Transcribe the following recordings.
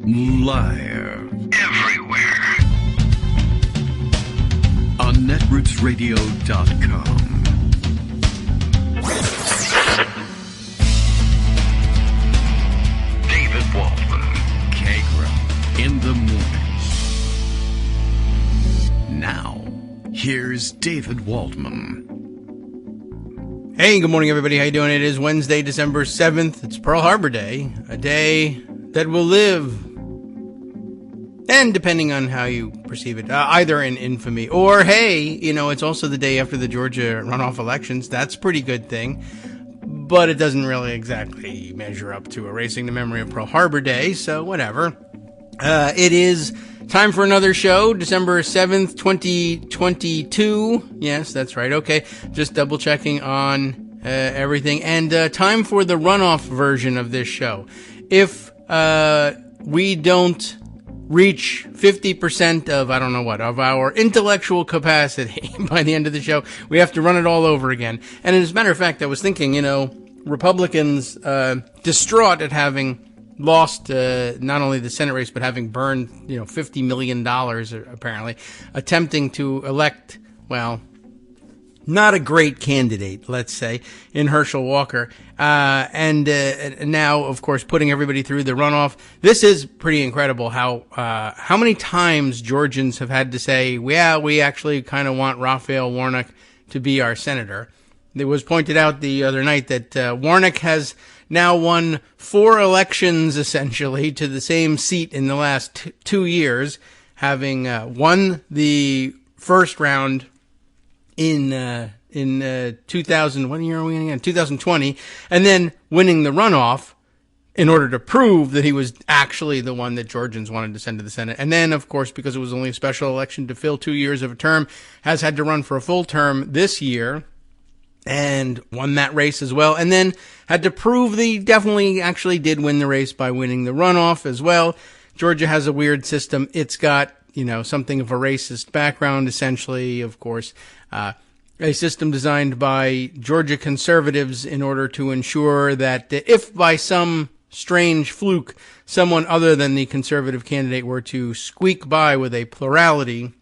Live. Everywhere. On netrootsradio.com. David Waldman. Kagro. In the morning. Now, here's David Waldman. Hey, good morning, everybody. How you doing? It is Wednesday, December 7th. It's Pearl Harbor Day, a day that will live, and depending on how you perceive it, either in infamy or, hey, you know, it's also the day after the Georgia runoff elections. That's a pretty good thing, but it doesn't really exactly measure up to erasing the memory of Pearl Harbor Day, so whatever. It is time for another show, December 7th, 2022. Yes, that's right. Okay, just double checking on everything. And time for the runoff version of this show. If we don't reach 50% of, I don't know what, of our intellectual capacity by the end of the show, we have to run it all over again. And as a matter of fact, I was thinking, you know, Republicans distraught at having lost not only the Senate race, but having burned, you know, $50 million, apparently, attempting to elect, well, not a great candidate, let's say, in Herschel Walker. And now, of course, putting everybody through the runoff. This is pretty incredible how many times Georgians have had to say, yeah, we actually kind of want Raphael Warnock to be our senator. It was pointed out the other night that Warnock has now won 4 elections, essentially, to the same seat in the last 2 years, having won the first round in 2000, what year are we in again? 2020, and then winning the runoff in order to prove that he was actually the one that Georgians wanted to send to the Senate. And then, of course, because it was only a special election to fill 2 years of a term, has had to run for a full term this year, and won that race as well, and then had to prove that he definitely actually did win the race by winning the runoff as well. Georgia has a weird system. It's got, you know, something of a racist background, essentially, of course, a system designed by Georgia conservatives in order to ensure that if by some strange fluke someone other than the conservative candidate were to squeak by with a plurality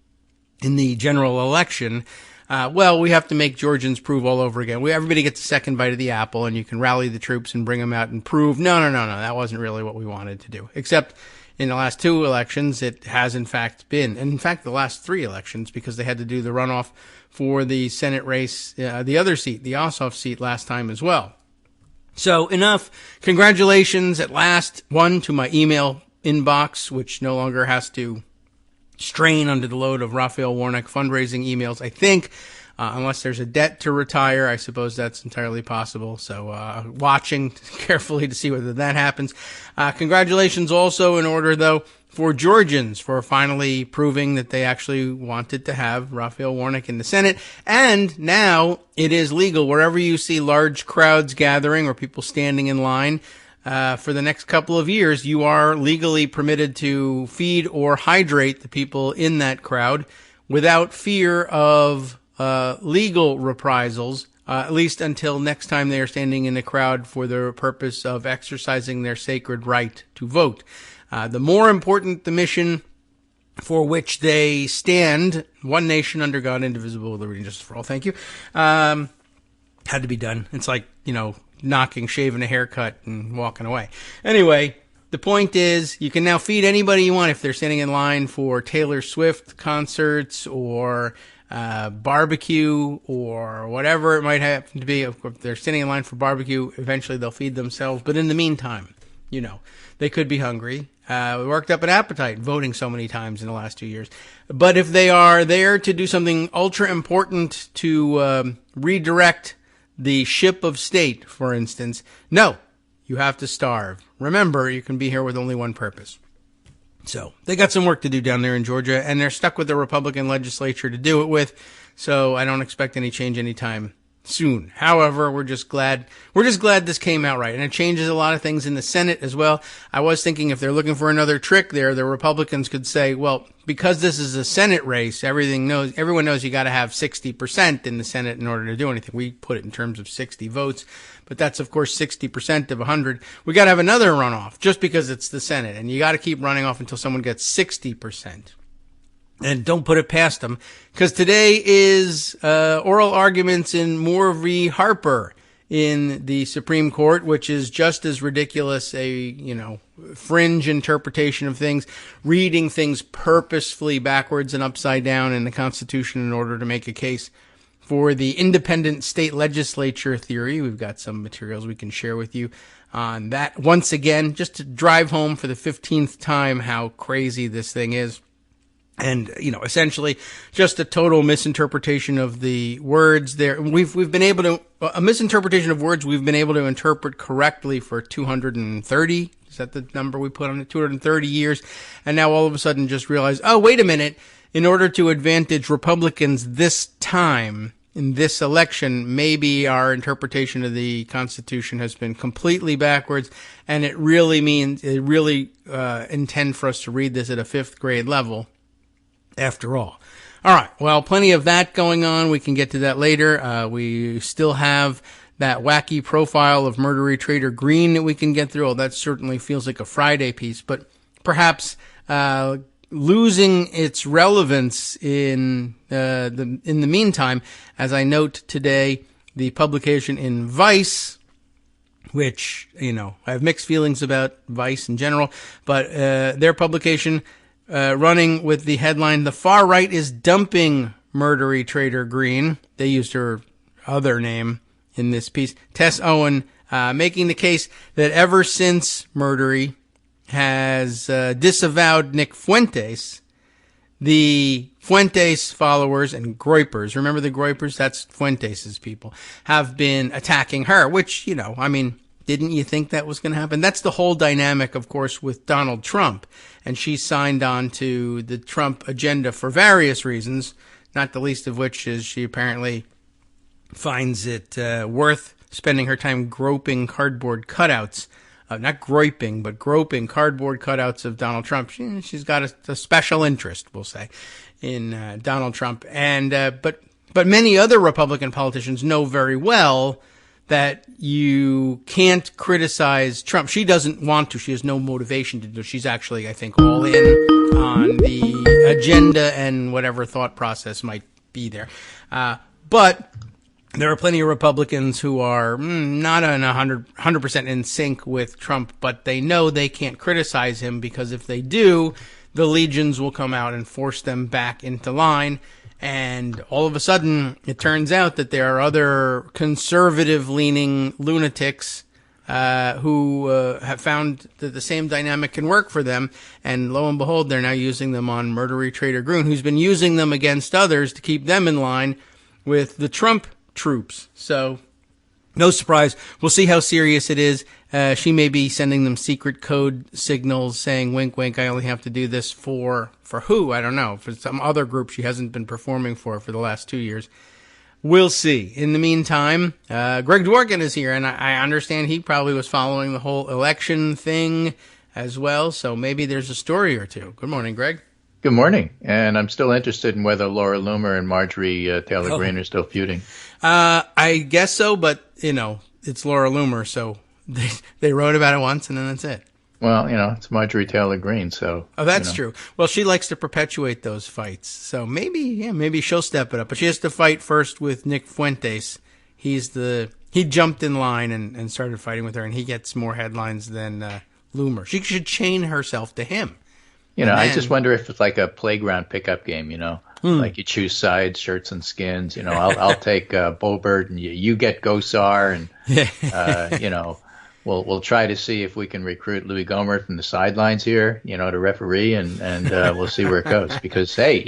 in the general election, well, we have to make Georgians prove all over again. Everybody gets a second bite of the apple, and you can rally the troops and bring them out and prove, no, that wasn't really what we wanted to do. Except in the last 2 elections, it has in fact been. And in fact, the last 3 elections, because they had to do the runoff for the Senate race, the other seat, the Ossoff seat last time as well. So enough. Congratulations at last, one, to my email inbox, which no longer has to strain under the load of Raphael Warnock fundraising emails, I think, unless there's a debt to retire. I suppose that's entirely possible. So, watching carefully to see whether that happens. Congratulations also in order, though, for Georgians for finally proving that they actually wanted to have Raphael Warnock in the Senate. And now it is legal wherever you see large crowds gathering or people standing in line. For the next couple of years, you are legally permitted to feed or hydrate the people in that crowd without fear of legal reprisals, at least until next time they are standing in a crowd for the purpose of exercising their sacred right to vote. The more important the mission for which they stand, one nation under God, indivisible, with liberty and justice for all, thank you, had to be done. It's like, you know, knocking, shaving a haircut, and walking away. Anyway, the point is, you can now feed anybody you want if they're standing in line for Taylor Swift concerts or barbecue or whatever it might happen to be. If they're standing in line for barbecue, eventually they'll feed themselves. But in the meantime, you know, they could be hungry. We worked up an appetite voting so many times in the last 2 years. But if they are there to do something ultra important to redirect the ship of state, for instance, no, you have to starve. Remember, you can be here with only one purpose. So they got some work to do down there in Georgia, and they're stuck with the Republican legislature to do it with. So I don't expect any change anytime soon. However, we're just glad this came out right, and it changes a lot of things in the Senate as well. I was thinking if they're looking for another trick there, the Republicans could say, well, because this is a Senate race, everyone knows you got to have 60% in the Senate in order to do anything. We put it in terms of 60 votes, but that's of course 60% of 100. We got to have another runoff just because it's the Senate, and you got to keep running off until someone gets 60%. And don't put it past them, because today is oral arguments in Moore v. Harper in the Supreme Court, which is just as ridiculous a fringe interpretation of things, reading things purposefully backwards and upside down in the Constitution in order to make a case for the independent state legislature theory. We've got some materials we can share with you on that once again, just to drive home for the 15th time how crazy this thing is. And, essentially just a total misinterpretation of the words there. We've been able to, a misinterpretation of words we've been able to interpret correctly for 230. Is that the number we put on it? 230 years. And now all of a sudden just realize, oh, wait a minute. In order to advantage Republicans this time in this election, maybe our interpretation of the Constitution has been completely backwards. And it really intend for us to read this at a fifth grade level. After all. All right. Well, plenty of that going on. We can get to that later. We still have that wacky profile of murdery trader Green that we can get through. Oh, that certainly feels like a Friday piece, but perhaps losing its relevance in the meantime, as I note today, the publication in Vice, which I have mixed feelings about Vice in general, but their publication. Running with the headline, "The Far Right is Dumping Murdery Trader Green." They used her other name in this piece. Tess Owen making the case that ever since Murdery has disavowed Nick Fuentes, the Fuentes followers and Groypers, remember the Groypers? That's Fuentes' people, have been attacking her, which, didn't you think that was going to happen? That's the whole dynamic, of course, with Donald Trump. And she signed on to the Trump agenda for various reasons, not the least of which is she apparently finds it worth spending her time groping cardboard cutouts. Not groiping, but groping cardboard cutouts of Donald Trump. She's got a special interest, we'll say, in Donald Trump. And but many other Republican politicians know very well that you can't criticize Trump. She doesn't want to. She has no motivation to do. She's actually, I think, all in on the agenda and whatever thought process might be there. But there are plenty of Republicans who are not 100% in sync with Trump, but they know they can't criticize him because if they do, the legions will come out and force them back into line. And all of a sudden, it turns out that there are other conservative-leaning lunatics who have found that the same dynamic can work for them. And lo and behold, they're now using them on Murdery Trader Green, who's been using them against others to keep them in line with the Trump troops. So, no surprise. We'll see how serious it is. She may be sending them secret code signals saying, wink, wink, I only have to do this for who? I don't know. For some other group she hasn't been performing for the last 2 years. We'll see. In the meantime, Greg Dworkin is here, and I understand he probably was following the whole election thing as well, so maybe there's a story or two. Good morning, Greg. Good morning, and I'm still interested in whether Laura Loomer and Marjorie Taylor Greene are still feuding. I guess so, but, it's Laura Loomer, so they wrote about it once, and then that's it. Well, it's Marjorie Taylor Greene, so... Oh, that's true. Well, she likes to perpetuate those fights, so maybe she'll step it up. But she has to fight first with Nick Fuentes. He jumped in line and started fighting with her, and he gets more headlines than Loomer. She should chain herself to him. I just wonder if it's like a playground pickup game, like you choose sides, shirts and skins. I'll take Bobert and you get Gosar, and we'll try to see if we can recruit Louis Gohmert from the sidelines here, to referee, and we'll see where it goes. Because hey,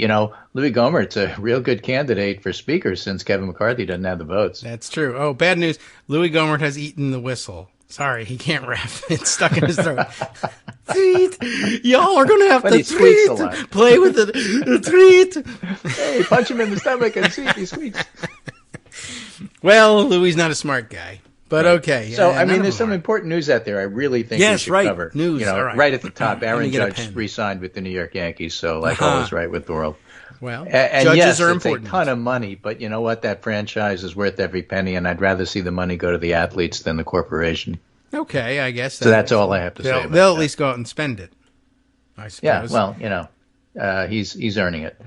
Louis Gohmert's a real good candidate for speaker since Kevin McCarthy doesn't have the votes. That's true. Oh, bad news. Louis Gohmert has eaten the whistle. Sorry, he can't rap. It's stuck in his throat. Tweet. Y'all are going to have to tweet. Play with it. Tweet. Hey, punch him in the stomach and see if he squeaks. Well, Louis not a smart guy, but okay. So, I mean, there's some important news out there I really think we should cover. News, right at the top. Aaron Judge re-signed with the New York Yankees, so all is right with the world. Well, and judges yes, are it's important. a ton of money, but you know what? That franchise is worth every penny, and I'd rather see the money go to the athletes than the corporation. Okay, I guess. So that's all I have to say. They'll at least go out and spend it, I suppose. Yeah, well, he's earning it.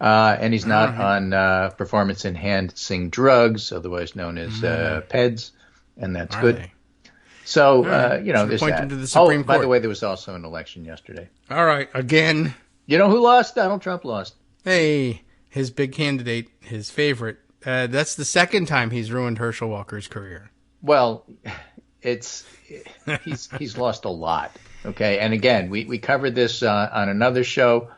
And he's not on performance-enhancing drugs, otherwise known as PEDs, and that's good. They? So, there's that. To the Supreme Court. By the way, there was also an election yesterday. All right, again. You know who lost? Donald Trump lost. Hey, his big candidate, his favorite. That's the second time he's ruined Herschel Walker's career. Well, he's lost a lot. Okay, and again, we covered this on another show,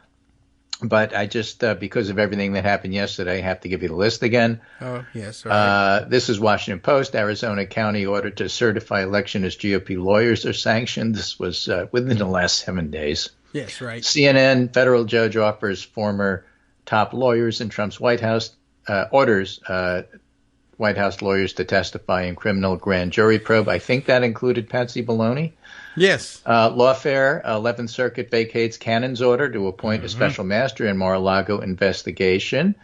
but I just because of everything that happened yesterday, I have to give you the list again. Oh yes. All right. This is Washington Post. Arizona County ordered to certify election as GOP lawyers are sanctioned. This was within the last 7 days. Yes, right. CNN, federal judge offers former top lawyers in Trump's White House, orders White House lawyers to testify in criminal grand jury probe. I think that included Patsy Baloney. Yes. Lawfare, 11th Circuit vacates Cannon's order to appoint a special master in Mar-a-Lago investigation.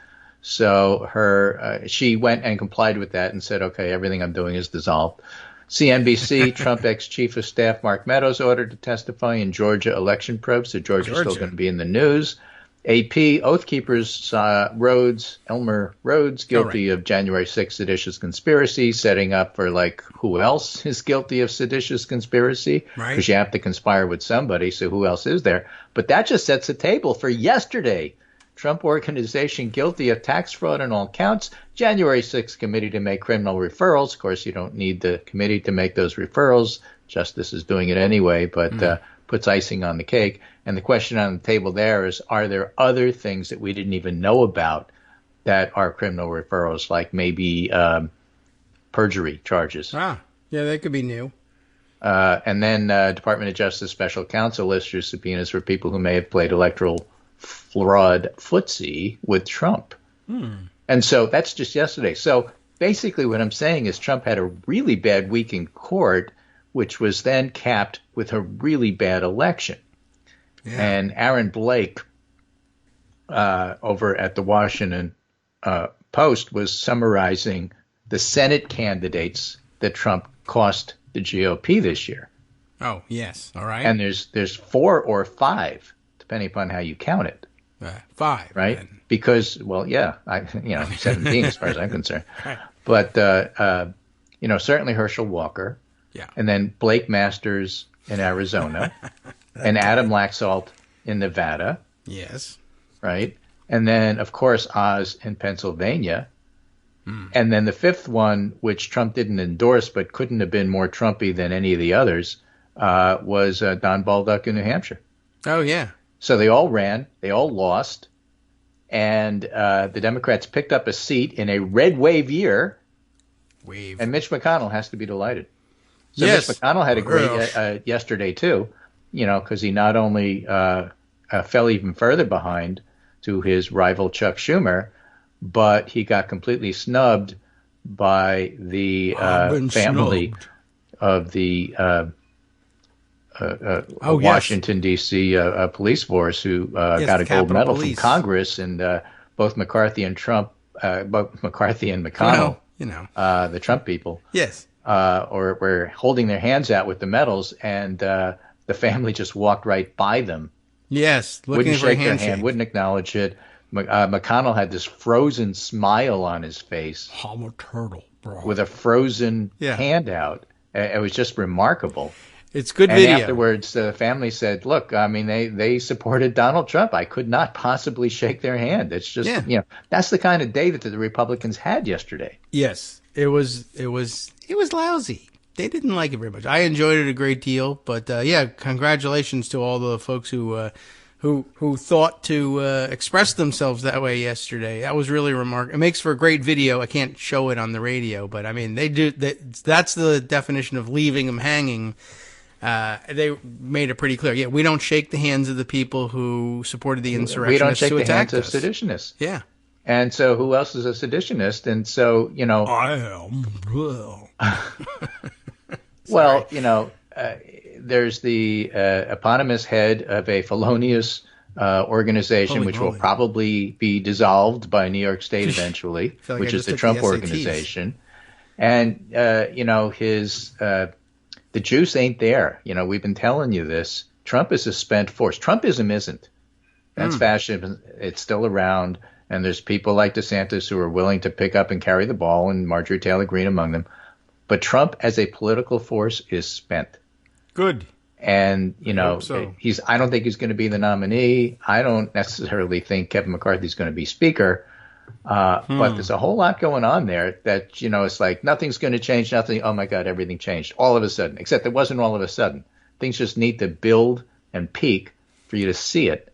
So she went and complied with that and said, okay, everything I'm doing is dissolved. CNBC, Trump ex-chief of staff Mark Meadows ordered to testify in Georgia election probe. So Georgia's still going to be in the news. AP, Oath Keepers, Elmer Rhodes, guilty of January 6th seditious conspiracy, setting up for who else is guilty of seditious conspiracy? Right. Because you have to conspire with somebody, so who else is there? But that just sets the table for yesterday. Trump Organization guilty of tax fraud on all counts. January 6th committee to make criminal referrals. Of course, you don't need the committee to make those referrals. Justice is doing it anyway, but puts icing on the cake. And the question on the table there is, are there other things that we didn't even know about that are criminal referrals, like maybe perjury charges? Yeah, that could be new. And then Department of Justice Special Counsel issues subpoenas for people who may have played electoral fraud footsie with Trump. And so that's just yesterday. So basically what I'm saying is Trump had a really bad week in court, which was then capped with a really bad election. Yeah. And Aaron Blake over at the Washington Post was summarizing the Senate candidates that Trump cost the GOP this year. Oh, yes. All right. And there's 4 or 5, depending upon how you count it. 5. Right? Then. Because, 17 as far as I'm concerned. Right. But, certainly Herschel Walker. Yeah. And then Blake Masters in Arizona. And Adam Laxalt in Nevada. Yes. Right? And then, of course, Oz in Pennsylvania. And then the fifth one, which Trump didn't endorse but couldn't have been more Trumpy than any of the others, was Don Baldock in New Hampshire. Oh, yeah. So they all ran. They all lost. And the Democrats picked up a seat in a red wave year. And Mitch McConnell has to be delighted. So yes. Mitch McConnell had a great yesterday, too, because he not only fell even further behind to his rival Chuck Schumer, but he got completely snubbed by the family of the Washington, D.C. police force who got a gold medal from Congress, and both McCarthy and Trump, both McCarthy and McConnell, the Trump people, yes, or were holding their hands out with the medals, and the family just walked right by them. Yes, wouldn't shake their hand, wouldn't acknowledge it. McConnell had this frozen smile on his face. I'm a turtle, bro. With a frozen hand out. It was just remarkable. It's good video. And afterwards, the family said, look, I mean, they supported Donald Trump. I could not possibly shake their hand. It's just, that's the kind of day that the Republicans had yesterday. Yes, it was lousy. They didn't like it very much. I enjoyed it a great deal, but congratulations to all the folks who thought to express themselves that way yesterday. That was really remarkable. It makes for a great video. I can't show it on the radio, but I mean, they do. That's the definition of leaving them hanging. They made it pretty clear. Yeah, we don't shake the hands of the people who supported the insurrectionists. We don't shake who the hands us. of seditionists. Yeah. And so who else is a seditionist? And so, I am. well, there's the eponymous head of a felonious organization, which will probably be dissolved by New York State eventually, which is the Trump organization. And, the juice ain't there. We've been telling you this. Trump is a spent force. Trumpism isn't. That's fascism. It's still around. And there's people like DeSantis who are willing to pick up and carry the ball, and Marjorie Taylor Greene among them. But Trump as a political force is spent. Good. And, I don't think he's going to be the nominee. I don't necessarily think Kevin McCarthy's going to be speaker. But there's a whole lot going on there that, it's like nothing's going to change, nothing. Oh, my God, everything changed all of a sudden, except it wasn't all of a sudden. Things just need to build and peak for you to see it.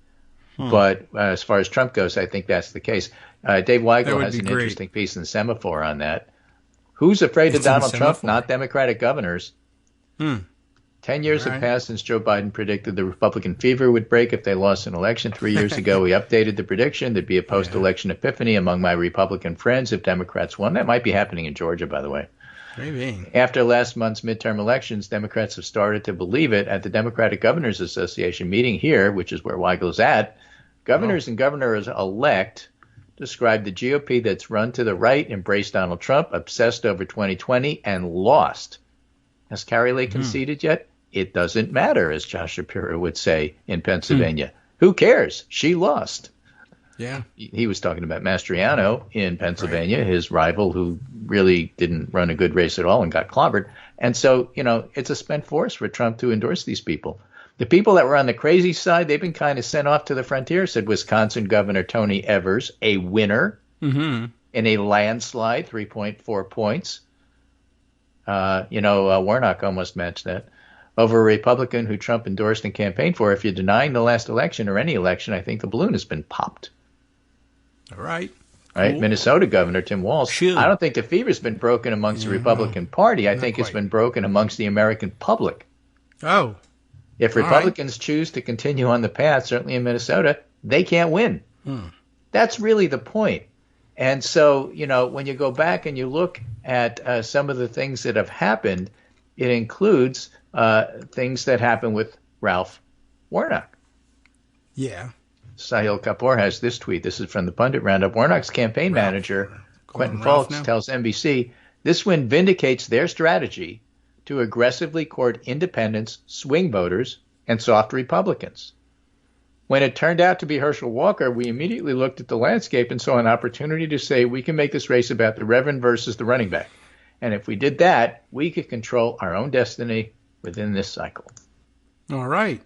But as far as Trump goes, I think that's the case. Dave Weigel has an interesting piece in the Semaphore on that. Who's afraid of Donald Trump? Not Democratic governors. 10 years have passed since Joe Biden predicted the Republican fever would break if they lost an election. 3 years ago, he updated the prediction. There'd be a post-election epiphany among my Republican friends if Democrats won. That might be happening in Georgia, by the way. Maybe. After last month's midterm elections, Democrats have started to believe it. At the Democratic Governors Association meeting here, which is where Weigel's at, governors and governors-elect described the GOP that's run to the right, embraced Donald Trump, obsessed over 2020, and lost. Has Carrie Lake conceded yet? It doesn't matter, as Josh Shapiro would say in Pennsylvania. Who cares? She lost. Yeah. He was talking about Mastriano in Pennsylvania, his rival who really didn't run a good race at all and got clobbered. And so, it's a spent force for Trump to endorse these people. The people that were on the crazy side, they've been kind of sent off to the frontier, said Wisconsin Governor Tony Evers, a winner in a landslide, 3.4 points. Warnock almost matched that. Over a Republican who Trump endorsed and campaigned for. If you're denying the last election or any election, I think the balloon has been popped. All right. Right. Cool. Minnesota Governor Tim Walz. Should. I don't think the fever's been broken amongst the Republican Party. I think it's been broken amongst the American public. Oh. If Republicans choose to continue on the path, certainly in Minnesota, they can't win. That's really the point. And so, when you go back and you look at some of the things that have happened, it includes things that happened with Ralph Warnock. Yeah. Sahil Kapoor has this tweet. This is from the Pundit Roundup. Warnock's campaign manager, Quentin Fulks, tells NBC, this win vindicates their strategy to aggressively court independents, swing voters, and soft Republicans. When it turned out to be Herschel Walker, we immediately looked at the landscape and saw an opportunity to say we can make this race about the Reverend versus the running back. And if we did that, we could control our own destiny within this cycle. All right.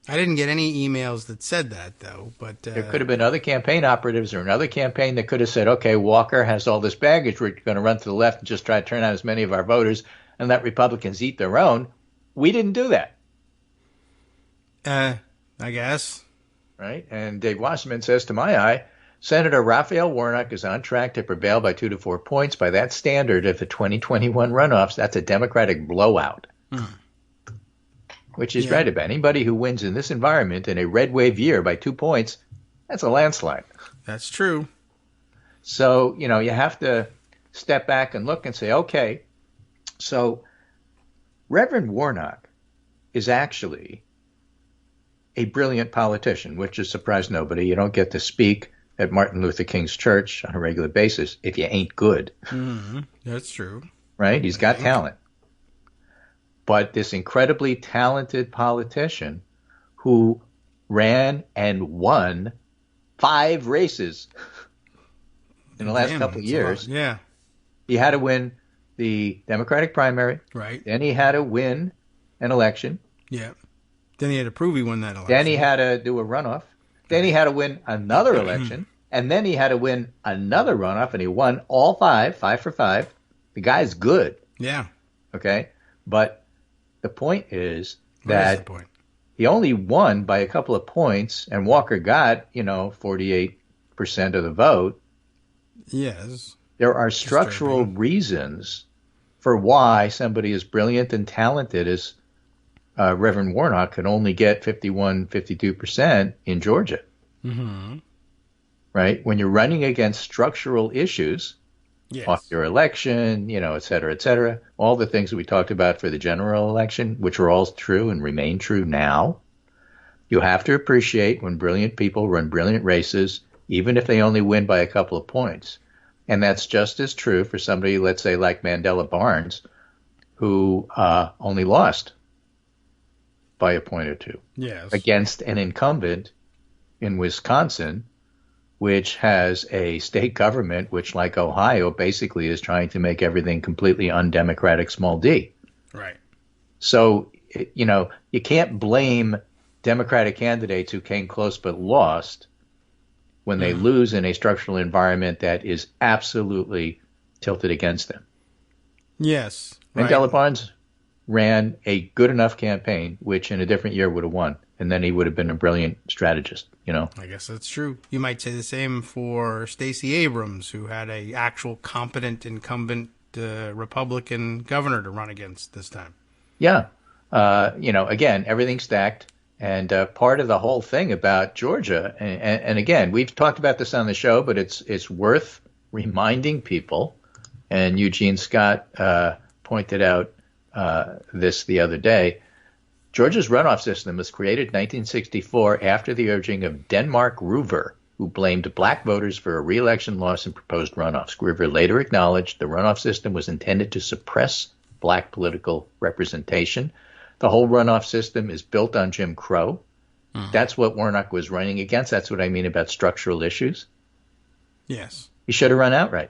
I didn't get any emails that said that, though. But there could have been other campaign operatives or another campaign that could have said, okay, Walker has all this baggage. We're going to run to the left and just try to turn out as many of our voters and let Republicans eat their own. We didn't do that. I guess. Right? And Dave Wasserman says, to my eye, Senator Raphael Warnock is on track to prevail by 2 to 4 points. By that standard of the 2021 runoffs, that's a Democratic blowout. Which is right about anybody who wins in this environment in a red wave year by 2 points, that's a landslide. That's true. So, you have to step back and look and say, okay, so Reverend Warnock is actually a brilliant politician, which has surprised nobody. You don't get to speak at Martin Luther King's church on a regular basis if you ain't good. That's true. Right? He's got talent. But this incredibly talented politician who ran and won 5 races in the last couple of years. Yeah. He had to win the Democratic primary. Right. Then he had to win an election. Yeah. Then he had to prove he won that election. Then he had to do a runoff. Then he had to win another election. And then he had to win another runoff, and he won all 5 for 5. The guy's good. Yeah. Okay? But the point is What that is the point? he only won by a couple of points, and Walker got, 48% of the vote. Yes. There are structural reasons for why somebody as brilliant and talented as Reverend Warnock could only get 51, 52% in Georgia. right? When you're running against structural issues, Yes. off your election, et cetera, all the things that we talked about for the general election, which are all true and remain true now, you have to appreciate when brilliant people run brilliant races, even if they only win by a couple of points. And that's just as true for somebody, let's say, like Mandela Barnes, who only lost by a point or two against an incumbent in Wisconsin, which has a state government which, like Ohio, basically is trying to make everything completely undemocratic, small d. Right. So, you can't blame Democratic candidates who came close but lost when they lose in a structural environment that is absolutely tilted against them. Yes. Mandela Barnes ran a good enough campaign, which in a different year would have won, and then he would have been a brilliant strategist, I guess that's true. You might say the same for Stacey Abrams, who had a actual competent incumbent Republican governor to run against this time. Yeah. Again, everything's stacked. And part of the whole thing about Georgia, and again, we've talked about this on the show, but it's worth reminding people, and Eugene Scott pointed out this the other day. Georgia's runoff system was created in 1964 after the urging of Denmark Ruver, who blamed black voters for a re-election loss and proposed runoffs. Ruver later acknowledged the runoff system was intended to suppress black political representation. The whole runoff system is built on Jim Crow. That's what Warnock was running against. That's what I mean about structural issues. Yes. He should have run outright,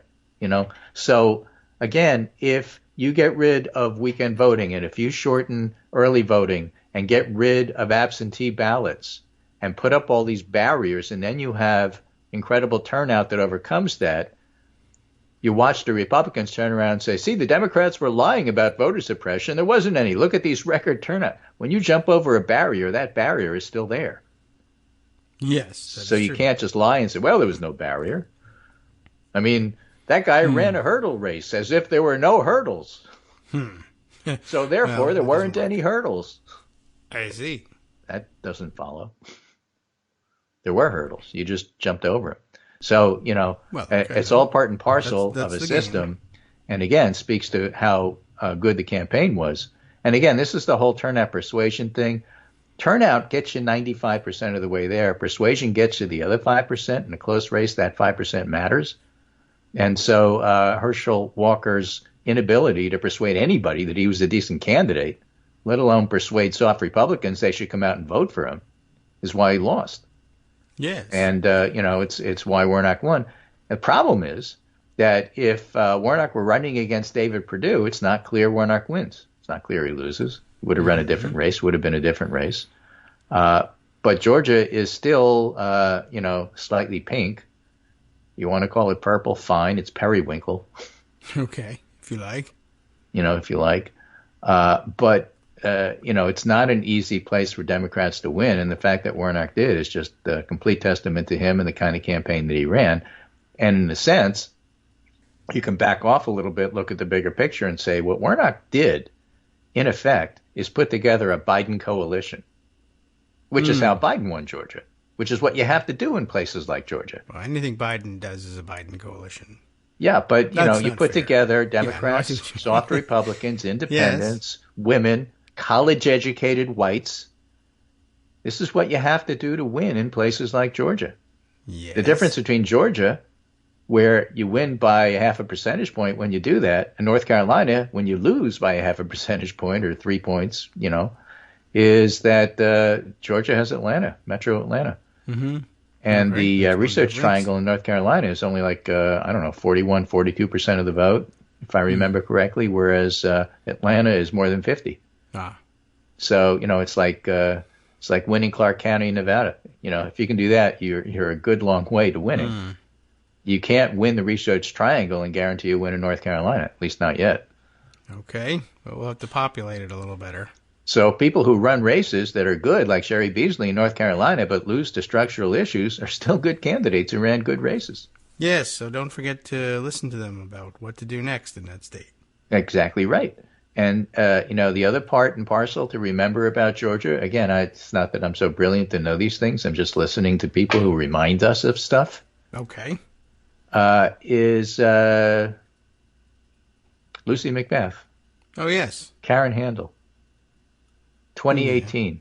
So, again, if you get rid of weekend voting and if you shorten early voting and get rid of absentee ballots and put up all these barriers and then you have incredible turnout that overcomes that, you watch the Republicans turn around and say, see, the Democrats were lying about voter suppression. There wasn't any. Look at these record turnout. When you jump over a barrier, that barrier is still there. Yes. So you can't just lie and say, well, there was no barrier. I mean, that guy ran a hurdle race as if there were no hurdles. So therefore, there weren't any hurdles. I see. That doesn't follow. There were hurdles. You just jumped over them. So, it's all part and parcel of a system. Game. And again, speaks to how good the campaign was. And again, this is the whole turnout persuasion thing. Turnout gets you 95% of the way there. Persuasion gets you the other 5%. In a close race, that 5% matters. And so Herschel Walker's inability to persuade anybody that he was a decent candidate, let alone persuade soft Republicans they should come out and vote for him, is why he lost. Yes. And, it's why Warnock won. The problem is that if Warnock were running against David Perdue, it's not clear Warnock wins. It's not clear he loses. He would have run a different race, would have been a different race. But Georgia is still, slightly pink. You want to call it purple? Fine. It's periwinkle. Okay. If you like. If you like. But it's not an easy place for Democrats to win. And the fact that Warnock did is just a complete testament to him and the kind of campaign that he ran. And in a sense, you can back off a little bit, look at the bigger picture and say what Warnock did, in effect, is put together a Biden coalition, which is how Biden won Georgia, which is what you have to do in places like Georgia. Well, anything Biden does is a Biden coalition. Yeah, but, you put together Democrats, soft Republicans, independents, women, college-educated whites. This is what you have to do to win in places like Georgia. Yes. The difference between Georgia, where you win by a half a percentage point when you do that, and North Carolina, when you lose by a half a percentage point or 3 points, is that Georgia has Atlanta, Metro Atlanta. Mm-hmm. And the research triangle in North Carolina is only 41, 42% of the vote, if I remember correctly, whereas Atlanta is more than 50. So, it's like winning Clark County, Nevada. If you can do that, you're a good long way to winning. You can't win the research triangle and guarantee you win in North Carolina, at least not yet. Okay, but we'll have to populate it a little better. So people who run races that are good, like Sherry Beasley in North Carolina, but lose to structural issues, are still good candidates who ran good races. Yes, so don't forget to listen to them about what to do next in that state. Exactly right. And, the other part and parcel to remember about Georgia, again, it's not that I'm so brilliant to know these things. I'm just listening to people who remind us of stuff. Okay. Is Lucy Macbeth. Oh, yes. Karen Handel. 2018. Yeah.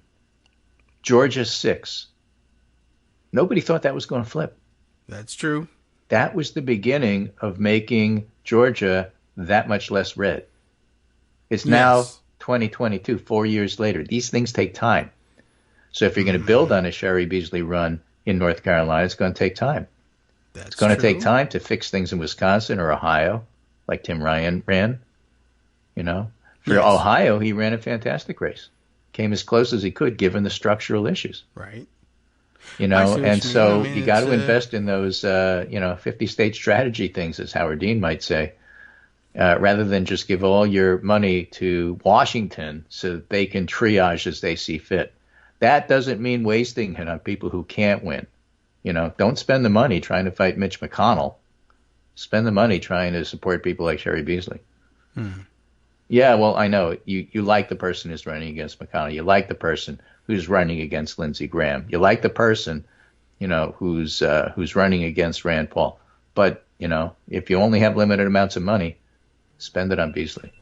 Georgia 6. Nobody thought that was going to flip. That's true. That was the beginning of making Georgia that much less red. It's now 2022, 4 years later. These things take time. So if you're going to build on a Sherry Beasley run in North Carolina, it's going to take time. It's going to take time to fix things in Wisconsin or Ohio, like Tim Ryan ran. You know, for Ohio, he ran a fantastic race. Came as close as he could, given the structural issues. Right. You know, and so you got to invest in those, 50-state strategy things, as Howard Dean might say, rather than just give all your money to Washington so that they can triage as they see fit. That doesn't mean wasting it on people who can't win. You know, don't spend the money trying to fight Mitch McConnell. Spend the money trying to support people like Sherry Beasley. Yeah, well, I know. You like the person who's running against McConnell. You like the person who's running against Lindsey Graham. You like the person, who's running against Rand Paul. But, if you only have limited amounts of money, spend it on Beasley.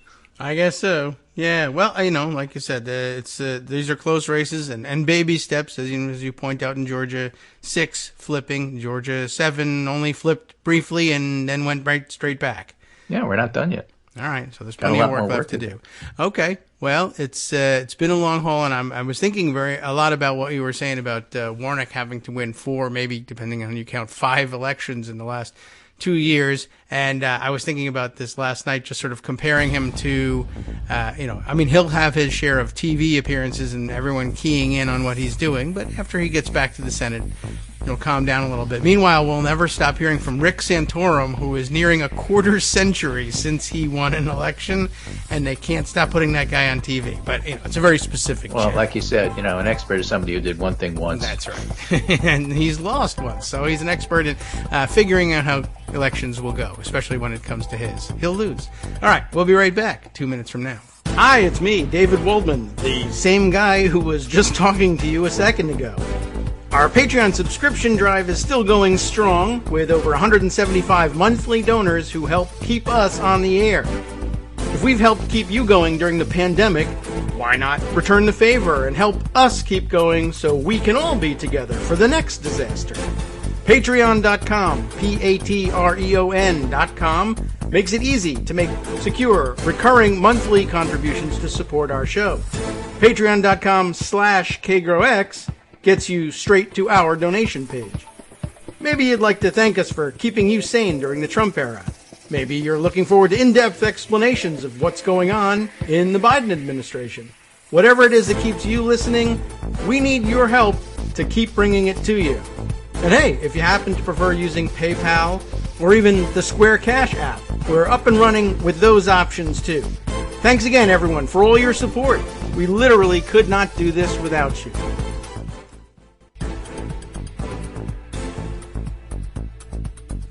I guess so. Yeah. Well, like you said, these are close races and baby steps, as you point out in Georgia 6 flipping, Georgia 7 only flipped briefly and then went right straight back. Yeah, we're not done yet. All right, so there's plenty of work left to do. Okay, well, it's been a long haul, and I was thinking a lot about what you were saying about Warnock having to win 4, maybe depending on how you count, 5 elections in the last 2 years, and I was thinking about this last night, just sort of comparing him to, he'll have his share of TV appearances and everyone keying in on what he's doing, but after he gets back to the Senate, he'll calm down a little bit. Meanwhile, we'll never stop hearing from Rick Santorum, who is nearing a quarter century since he won an election, and they can't stop putting that guy on TV. But it's a very specific. Well, like you said, an expert is somebody who did one thing once. That's right, and he's lost once, so he's an expert in figuring out how elections will go, especially when it comes to his. He'll lose. All right, we'll be right back 2 minutes from now. Hi, it's me, David Waldman, the same guy who was just talking to you a second ago. Our Patreon subscription drive is still going strong, with over 175 monthly donors who help keep us on the air. If we've helped keep you going during the pandemic, why not return the favor and help us keep going so we can all be together for the next disaster? Patreon.com, Patreon.com, makes it easy to make secure, recurring monthly contributions to support our show. Patreon.com/KagroX gets you straight to our donation page. Maybe you'd like to thank us for keeping you sane during the Trump era. Maybe you're looking forward to in-depth explanations of what's going on in the Biden administration. Whatever it is that keeps you listening, we need your help to keep bringing it to you. And hey, if you happen to prefer using PayPal or even the Square Cash app, we're up and running with those options too. Thanks again, everyone, for all your support. We literally could not do this without you.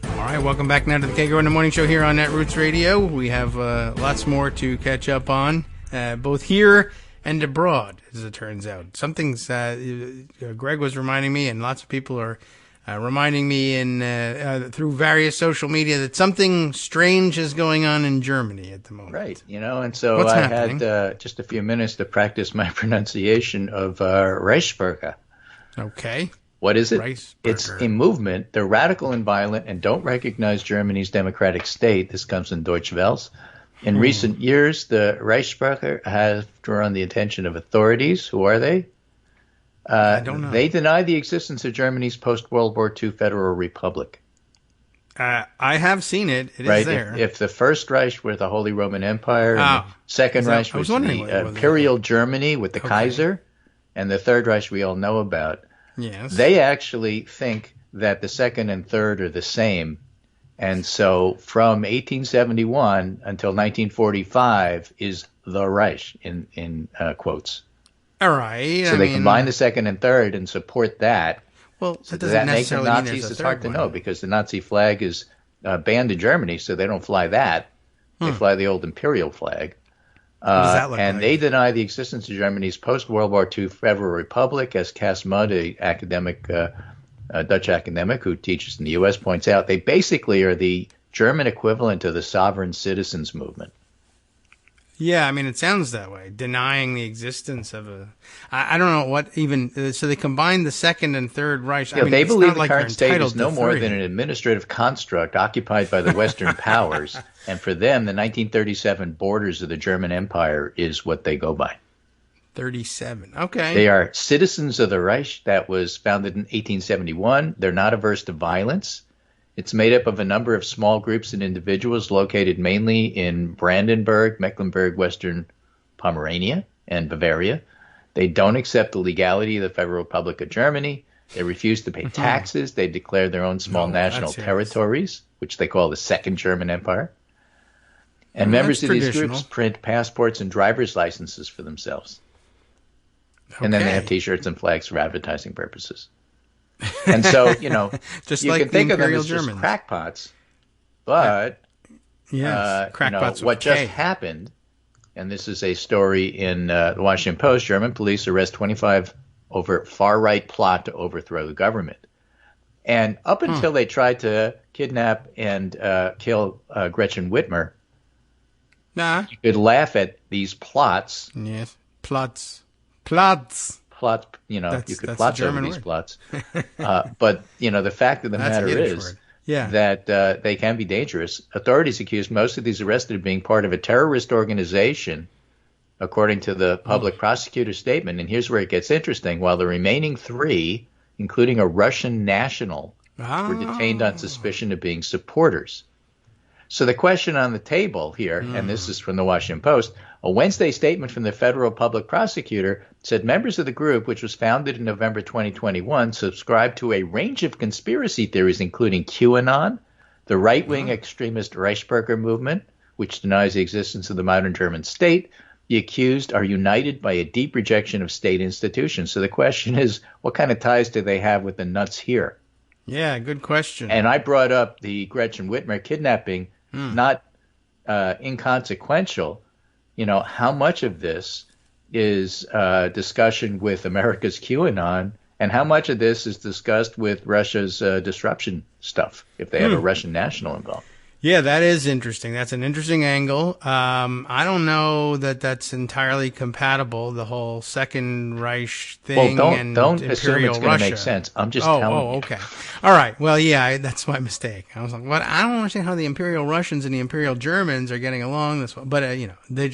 All right, welcome back now to the Kagro in the Morning Show here on Netroots Radio. We have lots more to catch up on, both here and abroad, as it turns out. Something's Greg was reminding me, and lots of people are reminding me through various social media that something strange is going on in Germany at the moment. Right, and so I had just a few minutes to practice my pronunciation of Reichsbürger. Okay. What is it? It's a movement. They're radical and violent and don't recognize Germany's democratic state. This comes in Deutsche Welle. In recent years, the Reichsbürger have drawn the attention of authorities. Who are they? I don't know. They deny the existence of Germany's post-World War II federal republic. I have seen it. It right? is there. If the First Reich were the Holy Roman Empire, and the Second Reich was the Imperial Germany with the Kaiser, and the Third Reich we all know about, yes, they actually think that the second and third are the same. And so from 1871 until 1945 is the Reich in quotes. All right. So they combine the second and third and support that. Well, so does that make them Nazis? It's hard to know because the Nazi flag is banned in Germany, so they don't fly that. They fly the old imperial flag. What does that look and like? They deny the existence of Germany's post-World War II federal republic, as Cass Mudd, an academic a Dutch academic who teaches in the U.S., points out, they basically are the German equivalent of the sovereign citizens movement. Yeah, I mean, it sounds that way, denying the existence of a... I don't know what even... So they combined the Second and Third Reich. Yeah, I mean, they believe the current state is no more than an administrative construct occupied by the Western powers, and for them, the 1937 borders of the German Empire is what they go by. 37, okay. They are citizens of the Reich that was founded in 1871. They're not averse to violence. It's made up of a number of small groups and individuals located mainly in Brandenburg, Mecklenburg, Western Pomerania, and Bavaria. They don't accept the legality of the Federal Republic of Germany. They refuse to pay taxes. They declare their own small national territories, which they call the Second German Empire. And members of these groups print passports and driver's licenses for themselves. Okay. And then they have T-shirts and flags for advertising purposes. And so, just you like can think of them as Germans. just crackpots, but crackpots what just happened, and this is a story in the Washington Post, German police arrest 25 over far-right plot to overthrow the government. And up until they tried to kidnap and kill Gretchen Whitmer, you could laugh at these plots. Yes, plots. You could plot over these plots. But, the fact of the matter is that they can be dangerous. Authorities accuse most of these arrested of being part of a terrorist organization, according to the public prosecutor's statement. And here's where it gets interesting. While the remaining 3, including a Russian national, were detained on suspicion of being supporters. So the question on the table here, and this is from the Washington Post, a Wednesday statement from the federal public prosecutor said members of the group, which was founded in November 2021, subscribed to a range of conspiracy theories, including QAnon, the right-wing extremist Reichsbürger movement, which denies the existence of the modern German state. The accused are united by a deep rejection of state institutions. So the question is, what kind of ties do they have with the nuts here? Yeah, good question. And I brought up the Gretchen Whitmer kidnapping, not inconsequential. How much of this is discussion with America's QAnon, and how much of this is discussed with Russia's disruption stuff, if they have a Russian national involved? Yeah, that is interesting. That's an interesting angle. I don't know that that's entirely compatible, the whole Second Reich thing. Well, and don't Imperial assume it's going to make Russia. sense. I'm just telling you. Oh, okay. All right. Well, yeah, that's my mistake. I was like, what? I don't understand how the Imperial Russians and the Imperial Germans are getting along this way. But, they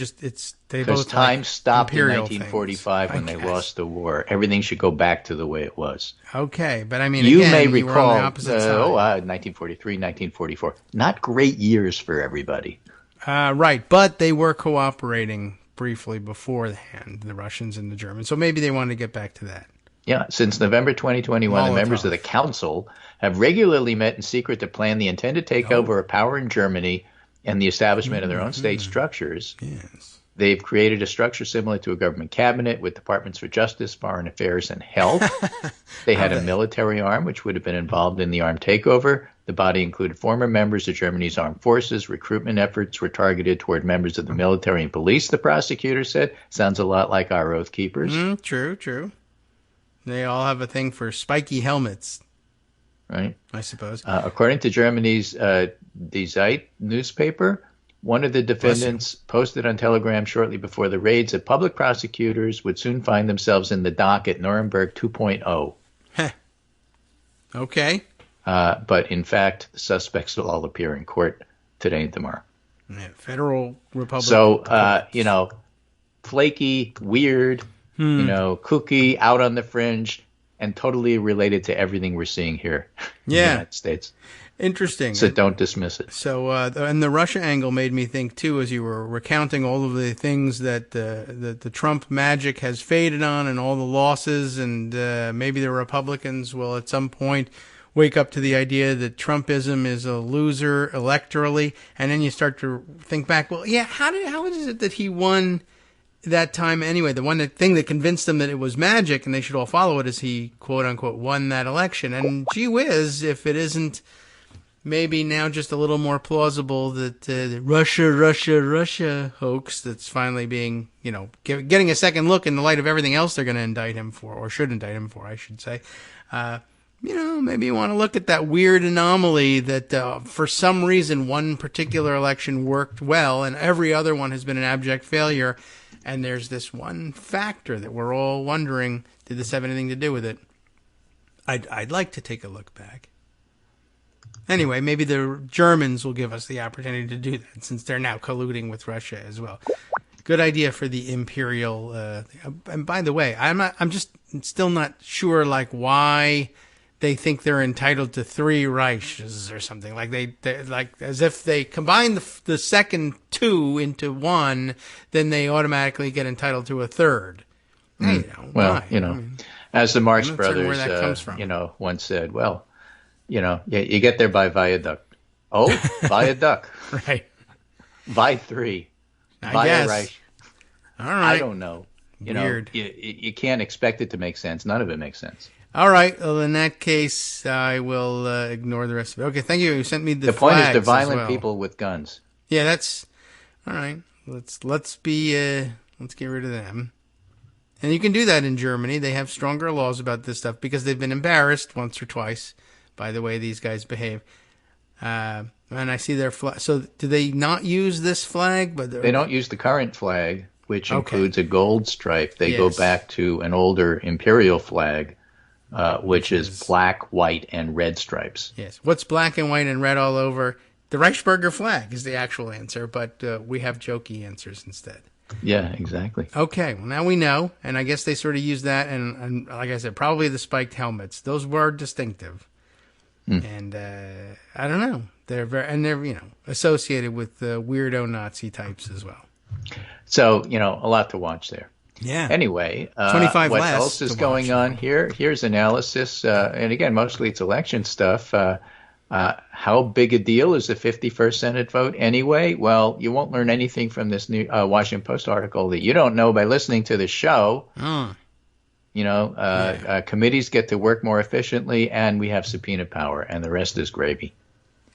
they because both time like stopped in imperial 1945 when they lost the war. Everything should go back to the way it was. Okay, but I mean, you again, may you were recall, on the opposite side. 1943, 1944. Not great years for everybody. Right, but they were cooperating briefly beforehand, the Russians and the Germans. So maybe they wanted to get back to that. Yeah, since November 2021, the members of the council have regularly met in secret to plan the intended takeover of power in Germany and the establishment of their own state structures. Yes. They've created a structure similar to a government cabinet with departments for justice, foreign affairs, and health. They had a military arm, which would have been involved in the armed takeover. The body included former members of Germany's armed forces. Recruitment efforts were targeted toward members of the military and police, the prosecutor said. Sounds a lot like our Oath Keepers. True. They all have a thing for spiky helmets. Right. I suppose. According to Germany's Die Zeit newspaper, one of the defendants posted on Telegram shortly before the raids that public prosecutors would soon find themselves in the dock at Nuremberg 2.0. Okay. But in fact, the suspects will all appear in court today and tomorrow. Yeah, Federal Republic. So, flaky, weird, kooky, out on the fringe, and totally related to everything we're seeing here in the United States. Interesting. So don't dismiss it. So, and the Russia angle made me think, too, as you were recounting all of the things that the Trump magic has faded on and all the losses, and maybe the Republicans will at some point wake up to the idea that Trumpism is a loser electorally, and then you start to think back, well, yeah, how is it that he won that time anyway? The thing that convinced them that it was magic and they should all follow it is he, quote unquote, won that election. And gee whiz, if it isn't maybe now just a little more plausible that the Russia hoax that's finally being, getting a second look in the light of everything else they're going to indict him for, or should indict him for, I should say. maybe you want to look at that weird anomaly that for some reason one particular election worked well and every other one has been an abject failure. And there's this one factor that we're all wondering, did this have anything to do with it? I'd like to take a look back. Anyway, maybe the Germans will give us the opportunity to do that since they're now colluding with Russia as well. Good idea for the imperial. And by the way, I'm just still not sure why they think they're entitled to 3 Reiches or something. Like they like as if they combine the second 2 into 1, then they automatically get entitled to a third. Well, why? As the Marx I'm not certain Brothers, where that comes from. Once said, well, you get there by viaduct. Oh, viaduct. Right. Vi 3. I guess. Reich. All right. I don't know. Weird. You can't expect it to make sense. None of it makes sense. All right. Well, in that case, I will ignore the rest of it. Okay. Thank you. You sent me the point is flags they're violent as well. people with guns. Yeah, that's all right. Let's get rid of them. And you can do that in Germany. They have stronger laws about this stuff because they've been embarrassed once or twice by the way these guys behave. And I see their flag. So do they not use this flag? But they don't use the current flag, which includes a gold stripe. They go back to an older imperial flag, which is black, white, and red stripes. Yes. What's black and white and red all over? The Reichsbürger flag is the actual answer, but we have jokey answers instead. Yeah, exactly. Okay, well, now we know, and I guess they sort of use that, and like I said, probably the spiked helmets. Those were distinctive. And I don't know. They're associated with weirdo Nazi types as well. So, a lot to watch there. Yeah. Anyway, 25 what less else is to going watch. on here? Here's analysis, and again, mostly it's election stuff. How big a deal is the 51st Senate vote anyway? Well, you won't learn anything from this new Washington Post article that you don't know by listening to the show. Committees get to work more efficiently, and we have subpoena power, and the rest is gravy.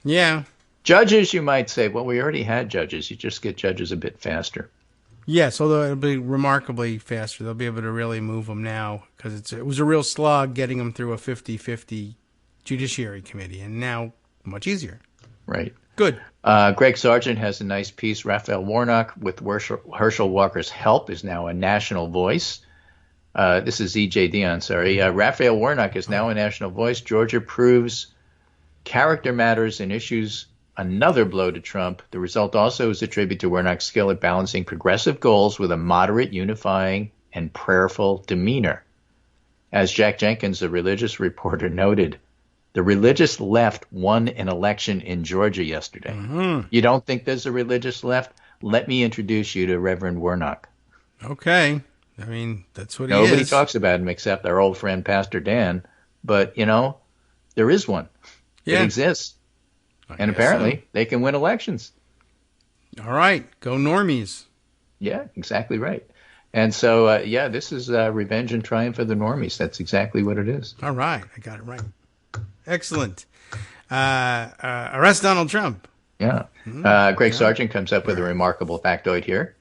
Yeah. Judges, you might say, well, we already had judges. You just get judges a bit faster. Yes, although it'll be remarkably faster. They'll be able to really move them now because it was a real slog getting them through a 50-50 Judiciary Committee, and now much easier. Right. Good. Greg Sargent has a nice piece. Raphael Warnock, with Herschel Walker's help, is now a national voice. This is E.J. Dion, sorry. Raphael Warnock is now a national voice. Georgia proves character matters and issues another blow to Trump. The result also is a tribute to Warnock's skill at balancing progressive goals with a moderate, unifying, and prayerful demeanor. As Jack Jenkins, a religious reporter, noted, the religious left won an election in Georgia yesterday. Mm-hmm. You don't think there's a religious left? Let me introduce you to Reverend Warnock. Okay. I mean, that's what Nobody he is. talks about him except our old friend Pastor Dan. But, there is one. Yeah. It exists. And apparently they can win elections. All right. Go normies. Yeah, exactly right. And so, this is revenge and triumph for the normies. That's exactly what it is. All right. I got it right. Excellent. Arrest Donald Trump. Yeah. Greg Sargent comes up with a remarkable factoid here.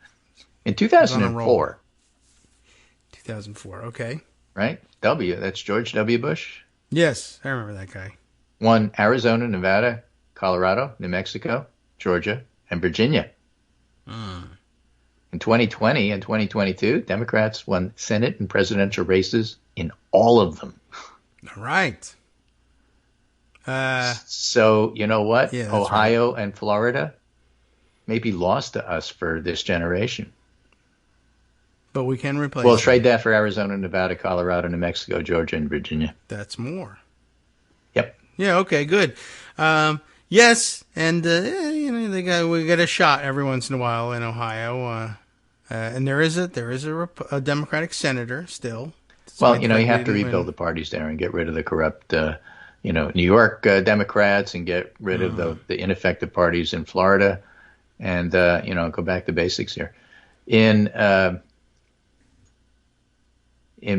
In 2004. 2004. Okay. Right? That's George W. Bush. Yes, I remember that guy. Won Arizona, Nevada, Colorado, New Mexico, Georgia, and Virginia. In 2020 and 2022, Democrats won Senate and presidential races in all of them. All right. So, you know what? Yeah, Ohio and Florida may be lost to us for this generation. But we can replace We'll them. trade that for Arizona, Nevada, Colorado, New Mexico, Georgia, and Virginia. That's more. Yep. Yeah, okay, good. Yes, and we get a shot every once in a while in Ohio, and there is a Democratic senator still. Well, you have to rebuild the parties there and get rid of the corrupt, New York Democrats and get rid of the ineffective parties in Florida, and go back to basics here. In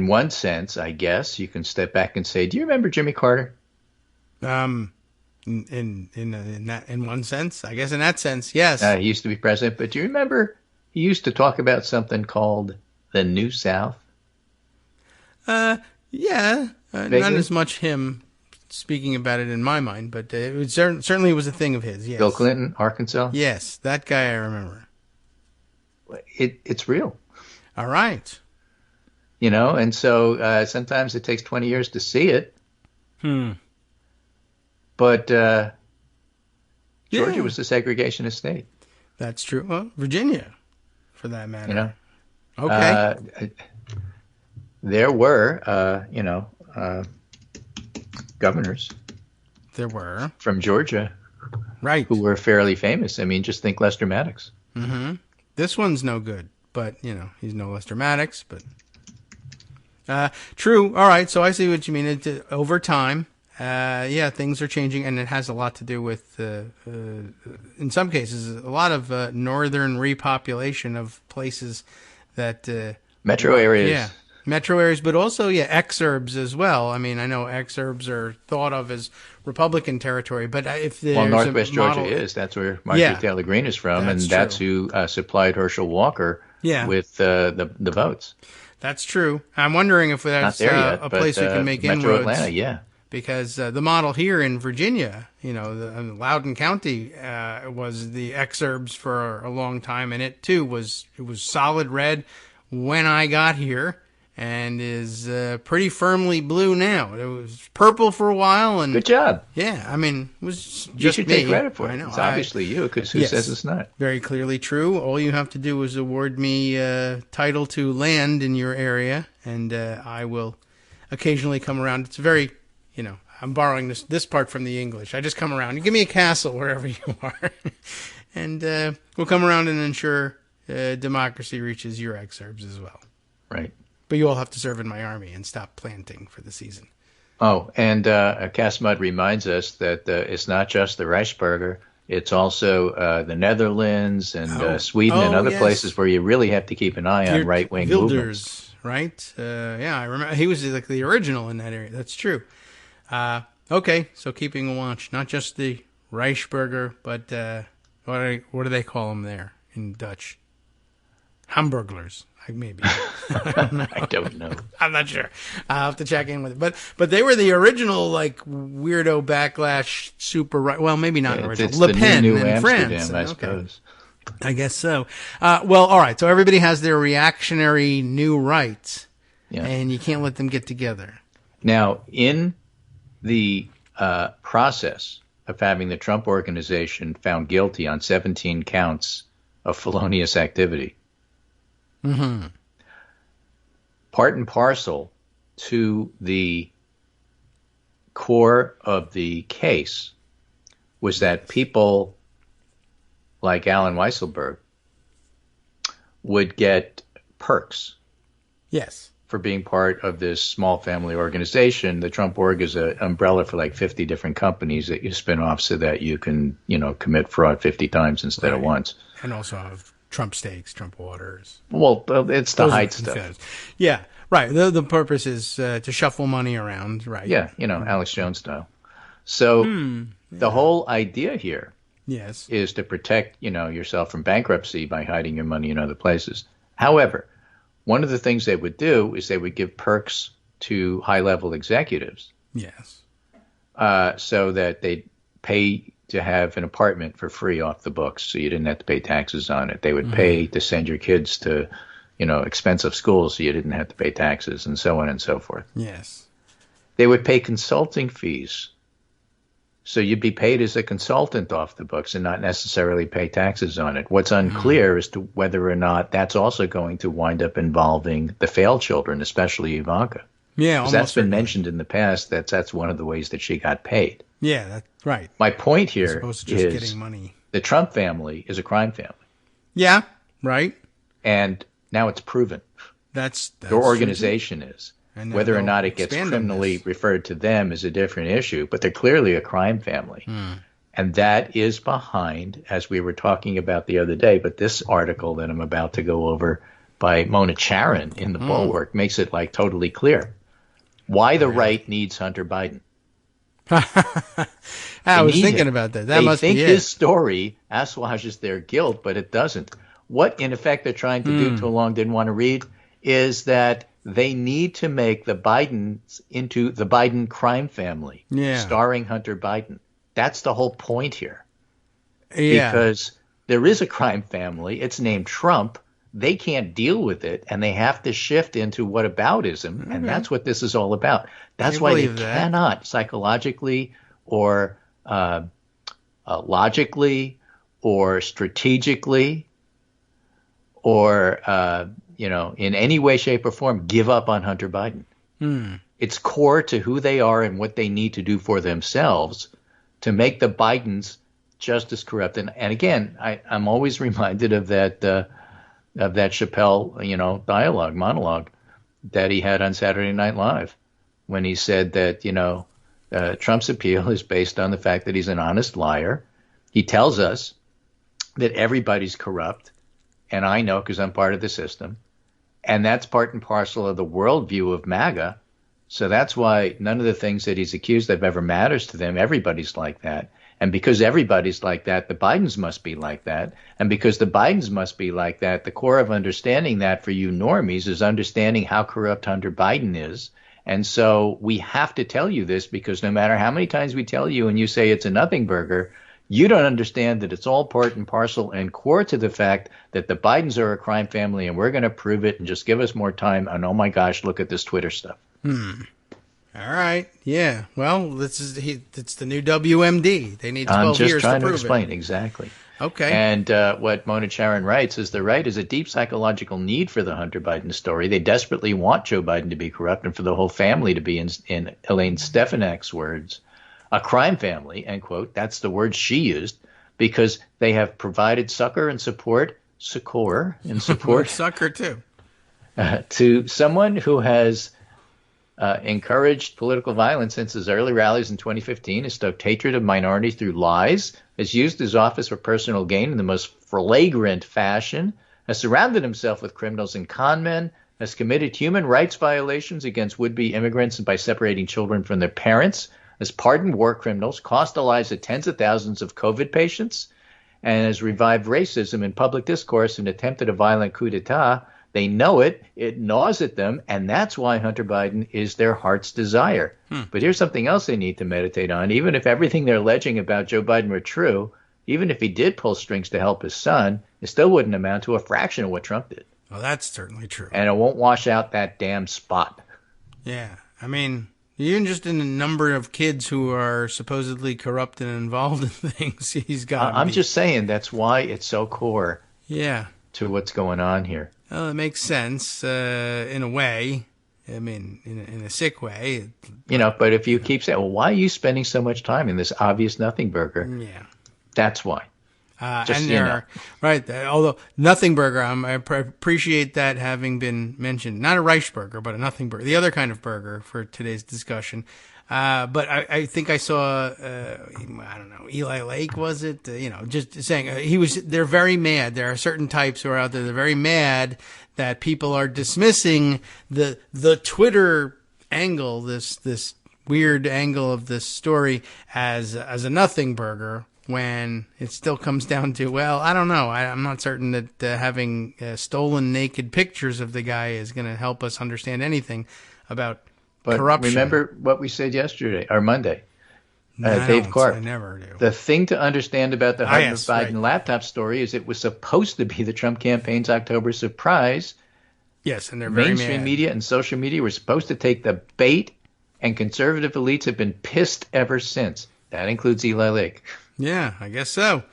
one sense, I guess you can step back and say, "Do you remember Jimmy Carter?" In one sense, I guess in that sense, yes. He used to be president, but do you remember he used to talk about something called the New South? Yeah, not as much him, speaking about it in my mind, but it certainly was a thing of his. Yes. Bill Clinton, Arkansas. Yes, that guy I remember. It's real. All right. And so sometimes it takes 20 years to see it. But Georgia was a segregationist state. That's true. Well, Virginia, for that matter. Okay. There were, governors. There were. From Georgia. Right. Who were fairly famous. I mean, just think Lester Maddox. Mm-hmm. This one's no good, but, he's no Lester Maddox, but... true. All right. So I see what you mean. Over time, things are changing, and it has a lot to do with, in some cases, a lot of northern repopulation of places that metro areas. Yeah, metro areas, but also exurbs as well. I mean, I know exurbs are thought of as Republican territory, but if there's Northwest Georgia is, that's where Marjorie Taylor Greene is from, that's who supplied Herschel Walker with the votes. That's true. I'm wondering if that's a place we can make Metro inroads. Atlanta, Because the model here in Virginia, Loudoun County was the exurbs for a long time, and it too was solid red when I got here, and is pretty firmly blue now. It was purple for a while, and good job. Yeah, I mean, it was just you should me. take credit for it. I know. It's obviously you, because who says it's not? Very clearly true. All you have to do is award me title to land in your area, and I will occasionally come around. It's very, I'm borrowing this part from the English. I just come around. You give me a castle wherever you are, and we'll come around and ensure democracy reaches your exurbs as well. Right. But you all have to serve in my army and stop planting for the season. Oh, and Casmud reminds us that it's not just the Reichsbürger. It's also the Netherlands and Sweden and other places where you really have to keep an eye on right-wing movements. Right? I remember. He was like the original in that area. That's true. Okay, so keeping a watch. Not just the Reichsbürger, but what do they call them there in Dutch? Hamburglers. Maybe. I don't know. I'm not sure. I'll have to check in with it. But they were the original, weirdo backlash super right. Well, maybe not original. It's Le Pen new in Amsterdam, France. I suppose. I guess so. All right. So everybody has their reactionary new rights, and you can't let them get together. Now, in the process of having the Trump organization found guilty on 17 counts of felonious activity, part and parcel to the core of the case was that people like Alan Weisselberg would get perks. Yes. For being part of this small family organization. The Trump Org is an umbrella for 50 different companies that you spin off so that you can, commit fraud 50 times instead of once. And also have Trump steaks, Trump waters. Well, it's the Hyde stuff. Yeah, right. The purpose is to shuffle money around, right? Yeah, Alex Jones style. So the whole idea here is to protect, yourself from bankruptcy by hiding your money in other places. However, one of the things they would do is they would give perks to high-level executives. Yes. So that they'd pay to have an apartment for free off the books, so you didn't have to pay taxes on it. They would pay to send your kids to, expensive schools, so you didn't have to pay taxes, and so on and so forth. Yes. They would pay consulting fees, so you'd be paid as a consultant off the books and not necessarily pay taxes on it. What's unclear as to whether or not that's also going to wind up involving the failed children, especially Ivanka. Yeah, because that's been mentioned in the past. That's one of the ways that she got paid. Yeah, that's right. My point here is just getting money. The Trump family is a crime family. Yeah, right. And now it's proven. That's their organization is. And whether or not it gets criminally referred to them is a different issue, but they're clearly a crime family. And that is behind, as we were talking about the other day, but this article that I'm about to go over by Mona Charan in the Bulwark makes it totally clear why the right needs Hunter Biden. I was thinking about that. That must be it. They think his story assuages their guilt, but it doesn't. What, in effect, they're trying to do, too long didn't want to read, is that they need to make the Bidens into the Biden crime family, starring Hunter Biden. That's the whole point here. Yeah. Because there is a crime family. It's named Trump. They can't deal with it, and they have to shift into whataboutism, and that's what this is all about. That's why they cannot psychologically or logically or strategically or in any way, shape, or form give up on Hunter Biden. It's core to who they are and what they need to do for themselves to make the Bidens just as corrupt. And again, I'm always reminded of that Chappelle, monologue that he had on Saturday Night Live when he said that, Trump's appeal is based on the fact that he's an honest liar. He tells us that everybody's corrupt, and I know because I'm part of the system, and that's part and parcel of the worldview of MAGA. So that's why none of the things that he's accused of ever matters to them. Everybody's like that. And because everybody's like that, the Bidens must be like that. And because the Bidens must be like that, the core of understanding that for you normies is understanding how corrupt Hunter Biden is. And so we have to tell you this, because no matter how many times we tell you and you say it's a nothing burger, you don't understand that it's all part and parcel and core to the fact that the Bidens are a crime family, and we're going to prove it, and just give us more time. And oh my gosh, look at this Twitter stuff. All right. Yeah. Well, it's the new WMD. They need 12 I'm years just trying to to prove explain it. Exactly. Okay. And what Mona Charen writes is the right is a deep psychological need for the Hunter Biden story. They desperately want Joe Biden to be corrupt and for the whole family to be, in Elaine Stefanak's words, a crime family, end quote. That's the word she used, because they have provided succor and support succor too, to someone who has encouraged political violence since his early rallies in 2015, has stoked hatred of minorities through lies, has used his office for personal gain in the most flagrant fashion, has surrounded himself with criminals and con men, has committed human rights violations against would-be immigrants by separating children from their parents, has pardoned war criminals, cost the lives of tens of thousands of COVID patients, and has revived racism in public discourse and attempted a violent coup d'etat. They know it. It gnaws at them, and that's why Hunter Biden is their heart's desire. But here's something else they need to meditate on. Even if everything they're alleging about Joe Biden were true, even if he did pull strings to help his son, it still wouldn't amount to a fraction of what Trump did. Well, that's certainly true. And it won't wash out that damn spot. Yeah. I mean, even just in the number of kids who are supposedly corrupt and involved in things, he's got. I'm just saying that's why it's so core. Yeah. To what's going on here. Well, it makes sense in a way. I mean, in a sick way. But if you keep saying, well, why are you spending so much time in this obvious nothing burger? Yeah. That's why. Right. Although Nothing Burger, I appreciate that having been mentioned. Not a Reichsburger, but a Nothing Burger. The other kind of burger for today's discussion. But I think I saw, I don't know, Eli Lake, was it? Just saying they're very mad. There are certain types who are out there. They're very mad that people are dismissing the Twitter angle, this weird angle of this story as a nothing burger, when it still comes down to, well, I don't know. I'm not certain that having stolen naked pictures of the guy is going to help us understand anything about corruption. Remember what we said yesterday or Monday. Dave Clark. I never do. The thing to understand about the Hunter Biden laptop story is it was supposed to be the Trump campaign's October surprise. Yes, and they're very mad. Mainstream media and social media were supposed to take the bait, and conservative elites have been pissed ever since. That includes Eli Lake. Yeah, I guess so.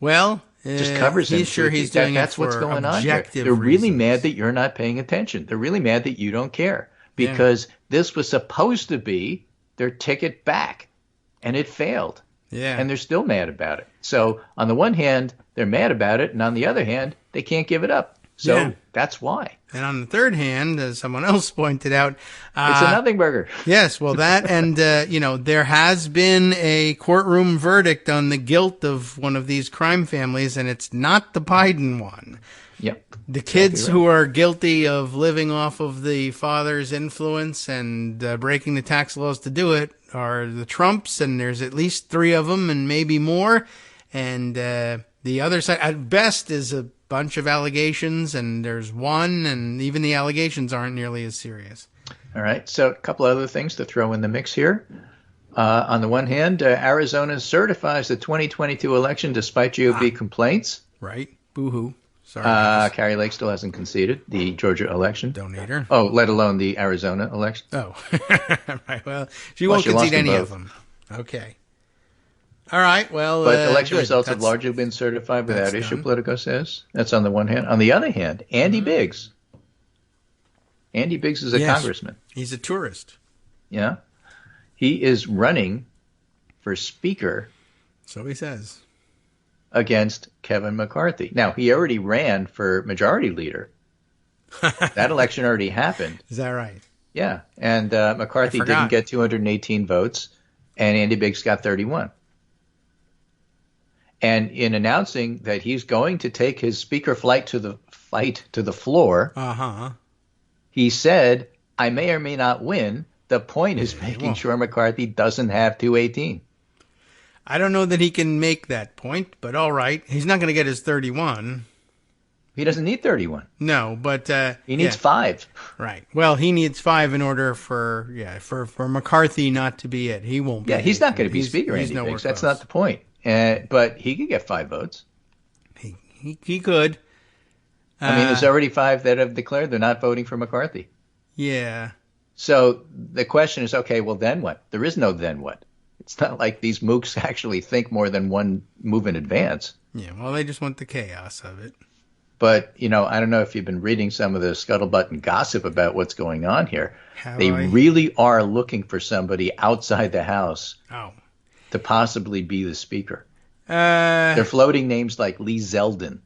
Well, just covers him. He's sure he's doing that's it for what's going on here. They're really mad that you're not paying attention. They're really mad that you don't care, because this was supposed to be their ticket back, and it failed. Yeah. And they're still mad about it. So on the one hand, they're mad about it, and on the other hand, they can't give it up. So that's why. And on the third hand, as someone else pointed out, it's a nothing burger. Yes, well, that and, there has been a courtroom verdict on the guilt of one of these crime families, and it's not the Biden one. Yep. The kids who are guilty of living off of the father's influence and breaking the tax laws to do it are the Trumps, and there's at least 3 of them and maybe more. And, The other side, at best, is a bunch of allegations, and there's one, and even the allegations aren't nearly as serious. All right. So a couple other things to throw in the mix here. On the one hand, Arizona certifies the 2022 election despite GOP complaints. Right. Boo-hoo. Sorry. Kari Lake still hasn't conceded the Georgia election. Don't need her. Oh, let alone the Arizona election. Oh. Right. Well, she won't concede any of them. Okay. All right. Well, but election good. results have largely been certified without issue, Politico says. That's on the one hand. On the other hand, Andy Biggs. Andy Biggs is a congressman. He's a tourist. Yeah. He is running for speaker. So he says. Against Kevin McCarthy. Now, he already ran for majority leader. That election already happened. Is that right? Yeah. And McCarthy didn't get 218 votes, and Andy Biggs got 31. And in announcing that he's going to take his speaker fight to the floor, he said, I may or may not win. The point is making sure McCarthy doesn't have 218. I don't know that he can make that point, but all right. He's not going to get his 31. He doesn't need 31. No, but he needs 5. Right. Well, he needs 5 in order for McCarthy not to be it. He won't be. Yeah, he's not going to be speaker, Andy Biggs. That's not the point. But he could get 5 votes. He could. I mean, there's already 5 that have declared they're not voting for McCarthy. Yeah. So the question is, okay, well, then what? There is no then what. It's not like these mooks actually think more than one move in advance. Yeah, well, they just want the chaos of it. But, I don't know if you've been reading some of the scuttlebutt and gossip about what's going on here. They really are looking for somebody outside the House to possibly be the speaker. They're floating names like Lee Zeldin.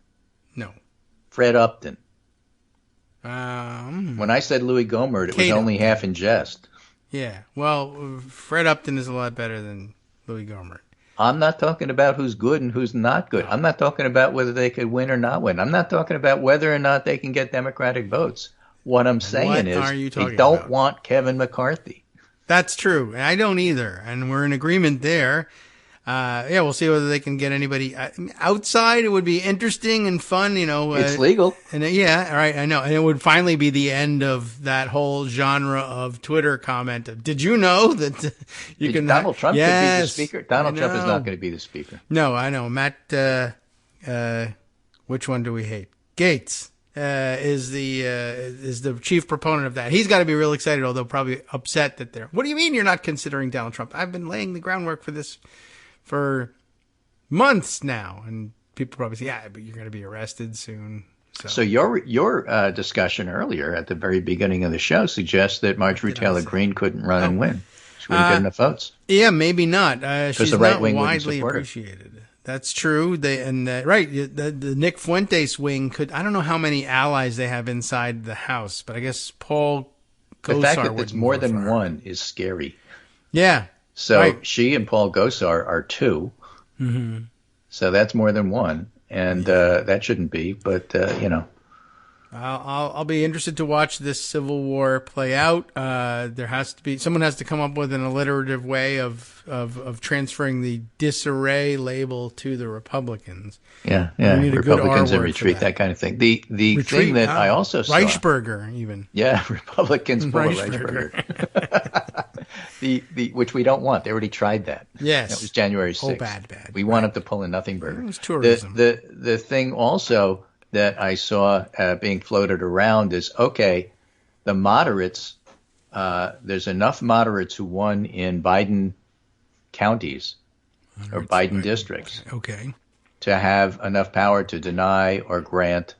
No. Fred Upton. When I said Louis Gohmert, it was only half in jest. Yeah, well, Fred Upton is a lot better than Louis Gohmert. I'm not talking about who's good and who's not good. I'm not talking about whether they could win or not win. I'm not talking about whether or not they can get Democratic votes. What I'm saying is they don't want Kevin McCarthy. That's true. And I don't either. And we're in agreement there. We'll see whether they can get anybody outside. It would be interesting and fun, It's legal. And all right, I know. And it would finally be the end of that whole genre of Twitter comment of, did you know that you can... Donald Trump could be the speaker? Donald Trump is not going to be the speaker. No, I know. Matt, which one do we hate? Gates is the chief proponent of that. He's got to be real excited, although probably upset that they're... What do you mean you're not considering Donald Trump? I've been laying the groundwork for this for months now, and people probably say, yeah, but you're going to be arrested soon. So your discussion earlier at the very beginning of the show suggests that Marjorie Taylor Greene couldn't run and win. She wouldn't get enough votes. Yeah, maybe not. She's the right not wing widely appreciated. That's true. The Nick Fuentes wing could. I don't know how many allies they have inside the House, but I guess Paul Gosar. The fact that it's more than one is scary. Yeah. So she and Paul Gosar are 2. Mm-hmm. So that's more than one. And that shouldn't be. But, I'll be interested to watch this Civil War play out. Someone has to come up with an alliterative way of transferring the disarray label to the Republicans. Yeah. Republicans in retreat, that kind of thing. The retreat, thing that I also saw. Reichsburger, even. Yeah, Republicans pull Reichsburger. Which we don't want. They already tried that. Yes. That was January 6th. Oh, bad. We want them to pull a nothing burger. It was tourism. The thing also that I saw being floated around is, okay, the moderates, there's enough moderates who won in Biden counties or Biden districts to have enough power to deny or grant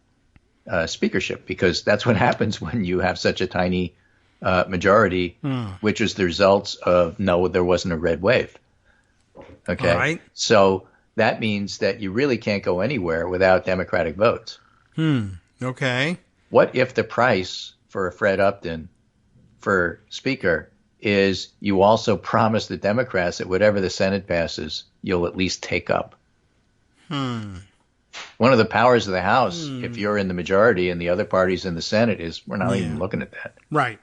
speakership, because that's what happens when you have such a tiny majority, which is the results of, no, there wasn't a red wave. Okay. All right. So that means that you really can't go anywhere without Democratic votes. Okay. What if the price for a Fred Upton for speaker is you also promise the Democrats that whatever the Senate passes, you'll at least take up? One of the powers of the House, if you're in the majority and the other party's in the Senate, is we're not even looking at that. Right.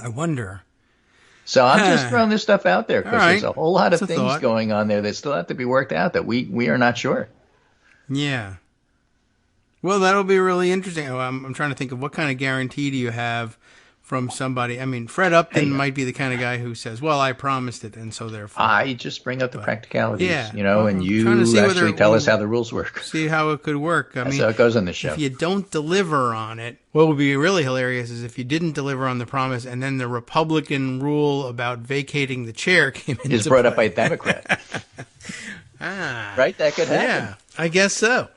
I wonder. So I'm just throwing this stuff out there because right. there's a whole lot of That's a things thought. going on there that still have to be worked out that we are not sure. Yeah. Well, that'll be really interesting. Oh, I'm trying to think of what kind of guarantee do you have from somebody. I mean, Fred Upton might be the kind of guy who says, well, I promised it, and so therefore. I just bring up the practicalities, yeah, and you actually tell us how the rules work. See how it could work. I That's mean, how it goes on the show. If you don't deliver on it, what would be really hilarious is if you didn't deliver on the promise and then the Republican rule about vacating the chair came into is brought play. up by a Democrat. Right? That could happen. Yeah, I guess so.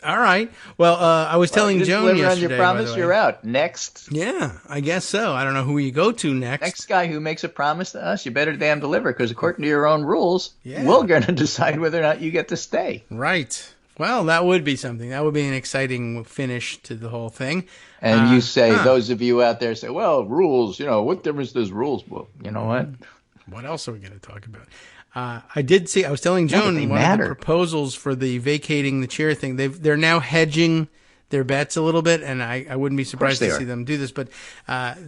All right. Well, I was telling Joan yesterday. On your promise, you're out. Next. Yeah, I guess so. I don't know who you go to next. Next guy who makes a promise to us, you better damn deliver, because according to your own rules, we're going to decide whether or not you get to stay. Right. Well, that would be something. That would be an exciting finish to the whole thing. And you say, those of you out there say, well, rules, what difference does rules? Well, you know what? What else are we going to talk about? I was telling Joan one of the proposals for the vacating the chair thing. They're now hedging their bets a little bit, and I wouldn't be surprised to see them do this. But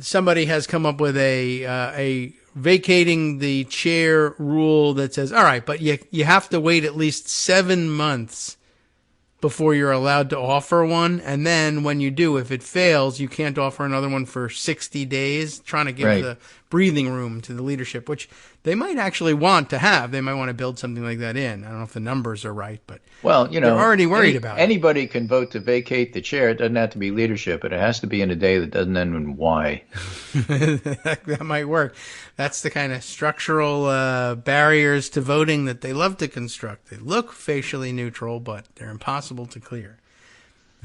somebody has come up with a vacating the chair rule that says, all right, but you have to wait at least 7 months before you're allowed to offer one. And then when you do, if it fails, you can't offer another one for 60 days, trying to give the breathing room to the leadership, which they might actually want to have. They might want to build something like that in. I don't know if the numbers are right, but they're already worried about it. Anybody can vote to vacate the chair. It doesn't have to be leadership, but it has to be in a day that doesn't end in Y. That might work. That's the kind of structural barriers to voting that they love to construct. They look facially neutral, but they're impossible to clear.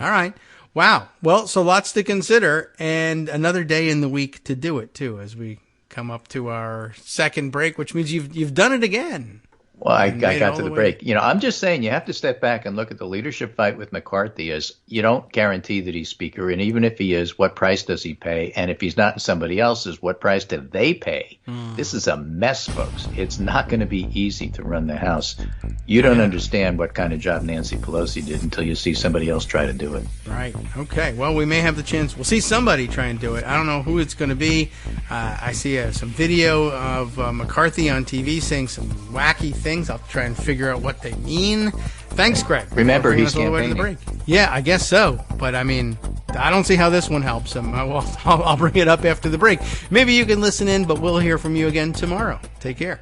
All right. Wow. Well, so lots to consider, and another day in the week to do it, too, as we come up to our second break, which means you've done it again. Well, I got to the break. I'm just saying you have to step back and look at the leadership fight with McCarthy as you don't guarantee that he's speaker. And even if he is, what price does he pay? And if he's not somebody else's, what price do they pay? This is a mess, folks. It's not going to be easy to run the House. You don't understand what kind of job Nancy Pelosi did until you see somebody else try to do it. Right. Okay. Well, we may have the chance. We'll see somebody try and do it. I don't know who it's going to be. I see some video of McCarthy on TV saying some wacky things. I'll try and figure out what they mean. Thanks, Greg. Remember, he's campaigning. Yeah, I guess so. But, I mean, I don't see how this one helps him. I'll bring it up after the break. Maybe you can listen in, but we'll hear from you again tomorrow. Take care.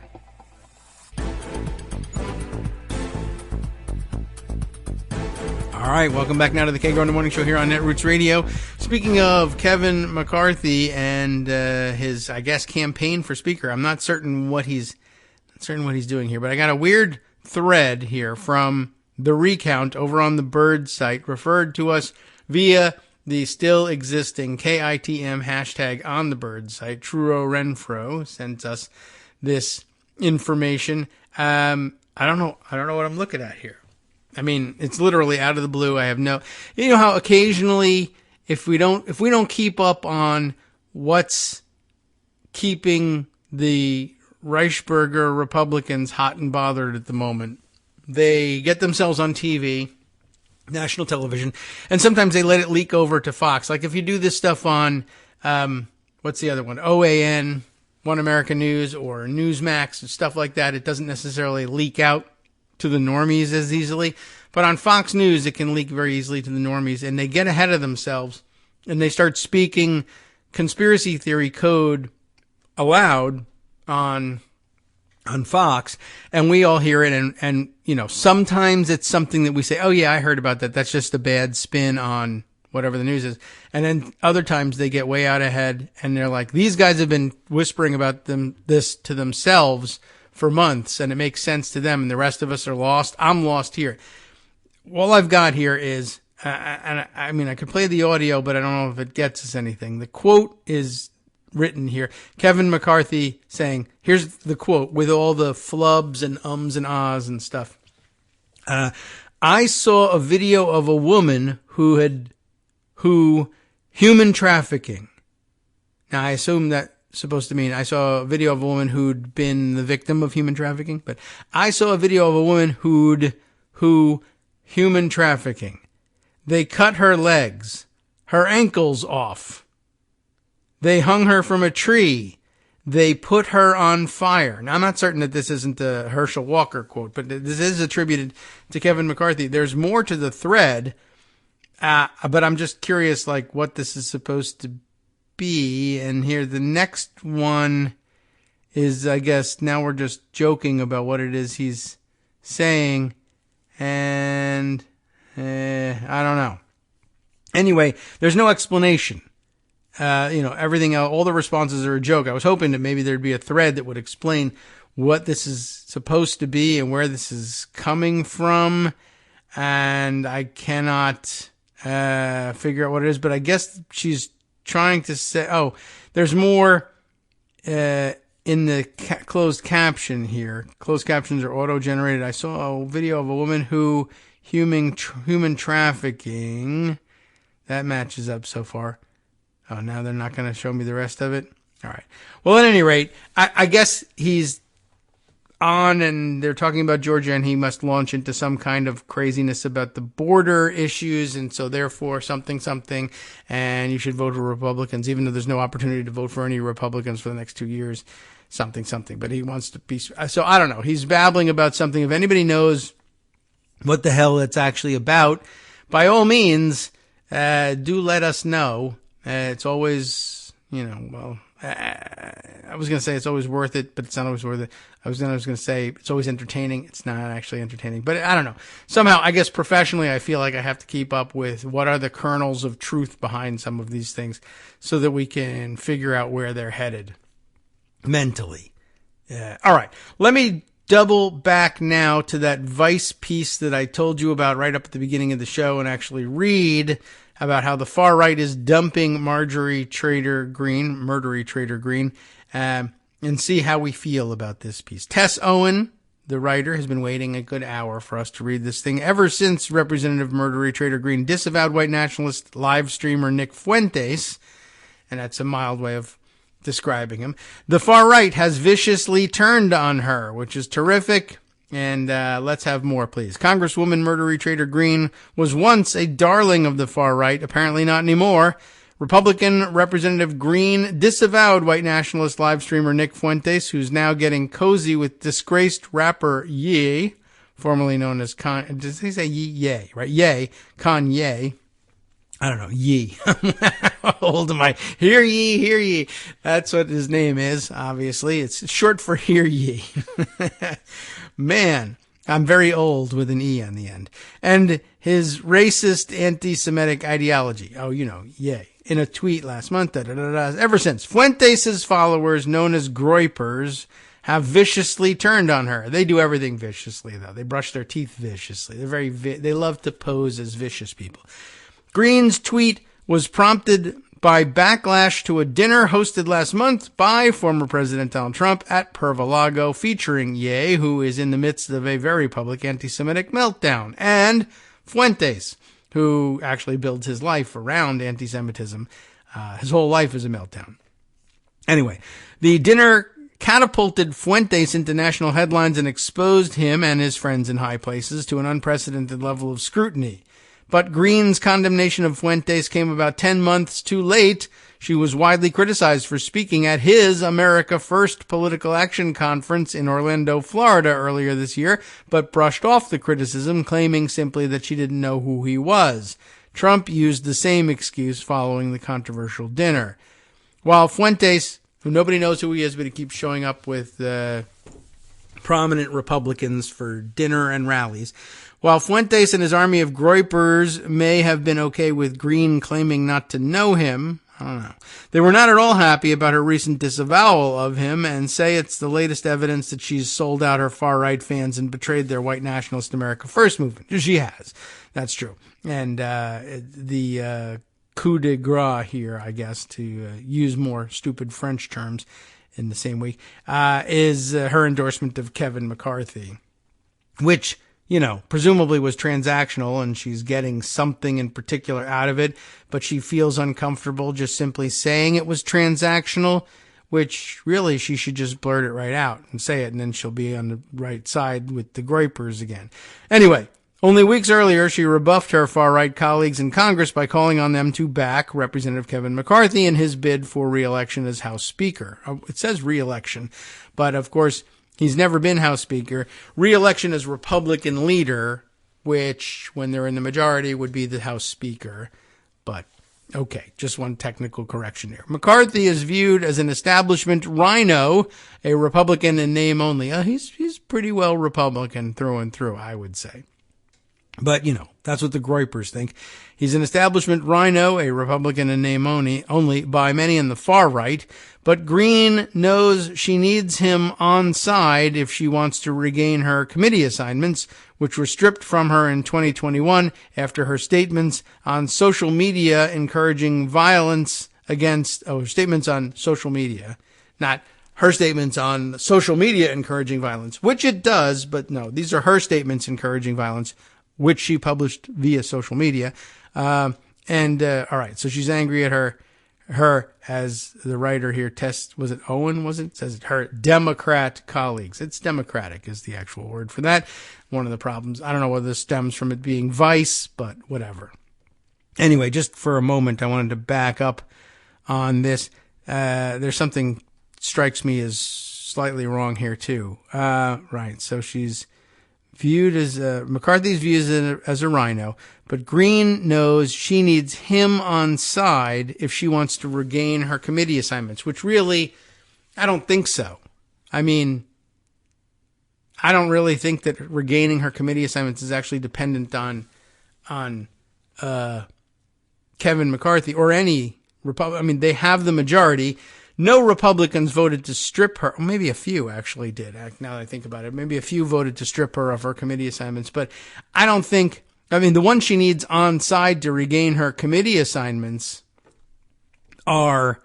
All right, welcome back now to the Kagro in the Morning Show here on Netroots Radio. Speaking of Kevin McCarthy and his, I guess, campaign for Speaker, I'm not certain what he's doing here, but I got a weird thread here from the recount over on the Bird site, referred to us via the still existing KITM hashtag on the Bird site. Truro Renfro sent us this information. I don't know what I'm looking at here. I mean, it's literally out of the blue. I have you know how occasionally if we don't keep up on what's keeping the Reichsburger Republicans hot and bothered at the moment, they get themselves on TV, national television, and sometimes they let it leak over to Fox. Like if you do this stuff on, what's the other one? OAN, One American News, or Newsmax, and stuff like that, it doesn't necessarily leak out to the normies as easily. But on Fox News, it can leak very easily to the normies, and they get ahead of themselves, and they start speaking conspiracy theory code aloud on Fox, and we all hear it, and sometimes it's something that we say, oh yeah, I heard about that. That's just a bad spin on whatever the news is. And then other times they get way out ahead, and they're like, these guys have been whispering about this to themselves for months, and it makes sense to them, and the rest of us are lost. I'm lost here. All I've got here is, and I mean, I could play the audio, but I don't know if it gets us anything. The quote is written here. Kevin McCarthy saying, here's the quote with all the flubs and ums and ahs and stuff. I saw a video of a woman who human trafficking. Now I assume that's supposed to mean I saw a video of a woman who'd been the victim of human trafficking, but I saw a video of a woman who human trafficking. They cut her legs, her ankles off. They hung her from a tree. they put her on fire. Now, I'm not certain that this isn't a Herschel Walker quote, but this is attributed to Kevin McCarthy. There's more to the thread, but I'm just curious, like, what this is supposed to be. And here, the next one is, I guess, now we're just joking about what it is he's saying. And I don't know. Anyway, there's no explanation. Everything else, all the responses are a joke. I was hoping that maybe there'd be a thread that would explain what this is supposed to be and where this is coming from. And I cannot figure out what it is, but I guess she's trying to say, there's more in the closed caption here. Closed captions are auto-generated. I saw a video of a woman who human trafficking. That matches up so far. Oh, now they're not going to show me the rest of it? All right. Well, at any rate, I guess he's on and they're talking about Georgia and he must launch into some kind of craziness about the border issues and so therefore something, and you should vote for Republicans, even though there's no opportunity to vote for any Republicans for the next 2 years, something. But he wants to be, so I don't know. He's babbling about something. If anybody knows what the hell it's actually about, by all means, do let us know. It's always, I was going to say it's always worth it, but it's not always worth it. I was going to say it's always entertaining. It's not actually entertaining, but I don't know. Somehow, I guess professionally, I feel like I have to keep up with what are the kernels of truth behind some of these things so that we can figure out where they're headed mentally. All right. Let me double back now to that Vice piece that I told you about right up at the beginning of the show and actually read about how the far right is dumping Murdery Trader Green, and see how we feel about this piece. Tess Owen, the writer, has been waiting a good hour for us to read this thing ever since Representative Murdery Trader Green disavowed white nationalist live streamer Nick Fuentes, and that's a mild way of describing him. The far right has viciously turned on her, which is terrific. And let's have more, please. Congresswoman Murdery Trader Green was once a darling of the far right, apparently not anymore. Republican Representative Green disavowed white nationalist live streamer Nick Fuentes, who's now getting cozy with disgraced rapper Ye, formerly known as does he say Ye? Right? Ye, Kanye. I don't know, Ye. How old am I? Hear ye. That's what his name is, obviously. It's short for hear ye. Man, I'm very old with an E on the end. And his racist anti-Semitic ideology. Oh, yay. In a tweet last month, ever since, Fuentes' followers, known as groypers, have viciously turned on her. They do everything viciously, though. They brush their teeth viciously. They love to pose as vicious people. Green's tweet was prompted by backlash to a dinner hosted last month by former President Donald Trump at Pervalago, featuring Ye, who is in the midst of a very public anti-Semitic meltdown, and Fuentes, who actually builds his life around anti-Semitism. His whole life is a meltdown. Anyway, the dinner catapulted Fuentes into national headlines and exposed him and his friends in high places to an unprecedented level of scrutiny. But Green's condemnation of Fuentes came about 10 months too late. She was widely criticized for speaking at his America First Political Action Conference in Orlando, Florida earlier this year, but brushed off the criticism, claiming simply that she didn't know who he was. Trump used the same excuse following the controversial dinner. While Fuentes, who nobody knows who he is, but he keeps showing up with prominent Republicans for dinner and rallies, while Fuentes and his army of groypers may have been okay with Green claiming not to know him, I don't know, they were not at all happy about her recent disavowal of him and say it's the latest evidence that she's sold out her far-right fans and betrayed their white nationalist America First movement. She has. That's true. And the coup de grace here, I guess, to use more stupid French terms in the same week, is her endorsement of Kevin McCarthy, which, presumably was transactional and she's getting something in particular out of it, but she feels uncomfortable just simply saying it was transactional, which really she should just blurt it right out and say it, and then she'll be on the right side with the groypers again. Anyway, Only weeks earlier, she rebuffed her far-right colleagues in Congress by calling on them to back Representative Kevin McCarthy in his bid for re-election as House Speaker. It says re-election, but of course, he's never been House Speaker. Re-election as Republican leader, which, when they're in the majority, would be the House Speaker. But, okay, just one technical correction here. McCarthy is viewed as an establishment rhino, a Republican in name only. He's pretty well Republican through and through, I would say. But, that's what the Groypers think. He's an establishment rhino, a Republican in name only by many in the far right. But Green knows she needs him on side if she wants to regain her committee assignments, which were stripped from her in 2021 after her statements on social media encouraging violence statements on social media, not her statements on social media encouraging violence, which it does, but no, these are her statements encouraging violence, which she published via social media. All right, so she's angry at her, as the writer here was it Owen, was it? Says it, her Democrat colleagues. It's Democratic is the actual word for that. One of the problems, I don't know whether this stems from it being vice, but whatever. Anyway, just for a moment, I wanted to back up on this. There's something strikes me as slightly wrong here too. Right, so she's viewed as McCarthy's viewed as a rhino, but Green knows she needs him on side if she wants to regain her committee assignments, which really, I don't think so. I mean, I don't really think that regaining her committee assignments is actually dependent on Kevin McCarthy or any Republican. I mean, they have the majority. No Republicans voted to strip her. Maybe a few actually did. Now that I think about it, maybe a few voted to strip her of her committee assignments. But I don't think, the one she needs on side to regain her committee assignments are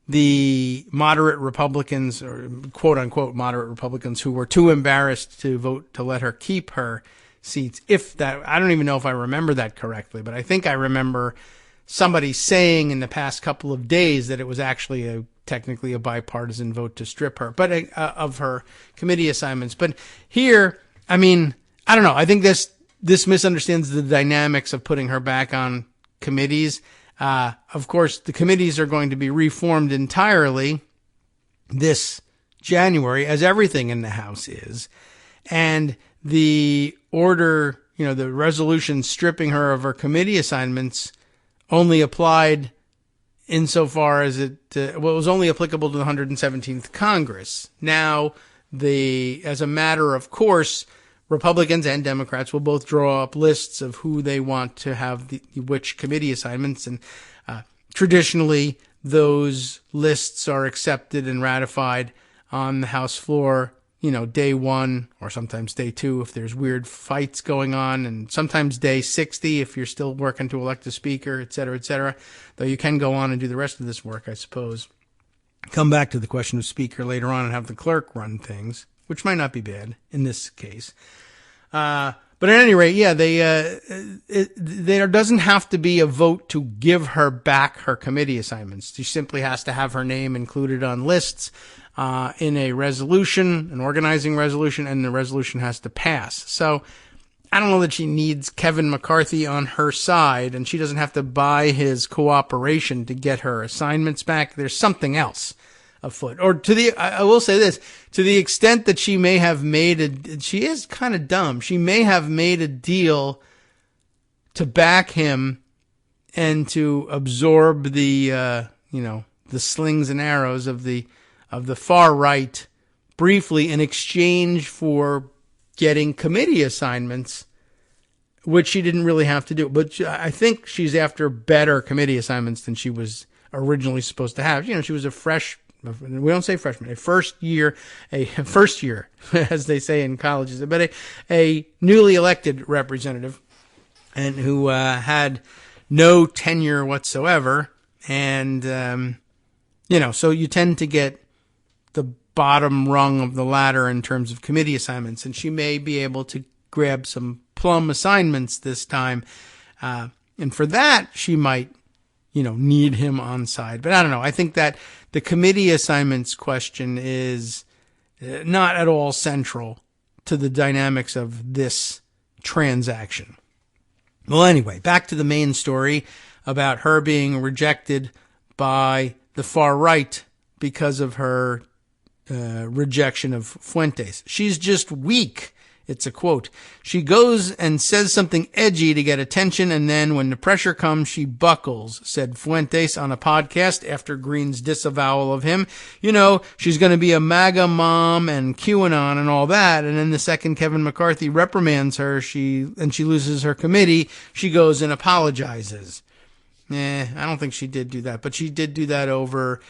the moderate Republicans, or quote unquote moderate Republicans, who were too embarrassed to vote to let her keep her seats. I don't even know if I remember that correctly, but I think I remember somebody saying in the past couple of days that it was actually technically a bipartisan vote to strip her, but of her committee assignments. But here, I don't know. I think this misunderstands the dynamics of putting her back on committees. Of course, the committees are going to be reformed entirely this January, as everything in the House is. And the order, the resolution stripping her of her committee assignments only applied insofar as it was only applicable to the 117th Congress. Now, as a matter of course, Republicans and Democrats will both draw up lists of who they want to have which committee assignments, and traditionally those lists are accepted and ratified on the House floor, day 1 or sometimes day 2 if there's weird fights going on, and sometimes day 60 if you're still working to elect a speaker, et cetera, though you can go on and do the rest of this work, I suppose. Come back to the question of speaker later on and have the clerk run things, which might not be bad in this case. But at any rate, yeah, there doesn't have to be a vote to give her back her committee assignments. She simply has to have her name included on lists in a resolution, an organizing resolution, and the resolution has to pass. So I don't know that she needs Kevin McCarthy on her side, and she doesn't have to buy his cooperation to get her assignments back. There's something else afoot. Or I will say this, to the extent that she may have she is kind of dumb. She may have made a deal to back him and to absorb the slings and arrows of the far right briefly in exchange for getting committee assignments, which she didn't really have to do. But I think she's after better committee assignments than she was originally supposed to have. She was we don't say freshman, a first year, as they say in colleges, but a newly elected representative, and who had no tenure whatsoever. And, so you tend to get the bottom rung of the ladder in terms of committee assignments, and she may be able to grab some plum assignments this time. And for that, she might, need him on side. But I don't know. I think that the committee assignments question is not at all central to the dynamics of this transaction. Well, anyway, back to the main story about her being rejected by the far right because of her rejection of Fuentes. She's just weak. It's a quote. She goes and says something edgy to get attention, and then when the pressure comes, she buckles, said Fuentes on a podcast after Green's disavowal of him. You know, she's going to be a MAGA mom and QAnon and all that, and then the second Kevin McCarthy reprimands her, she loses her committee, she goes and apologizes. I don't think she did do that, but she did do that over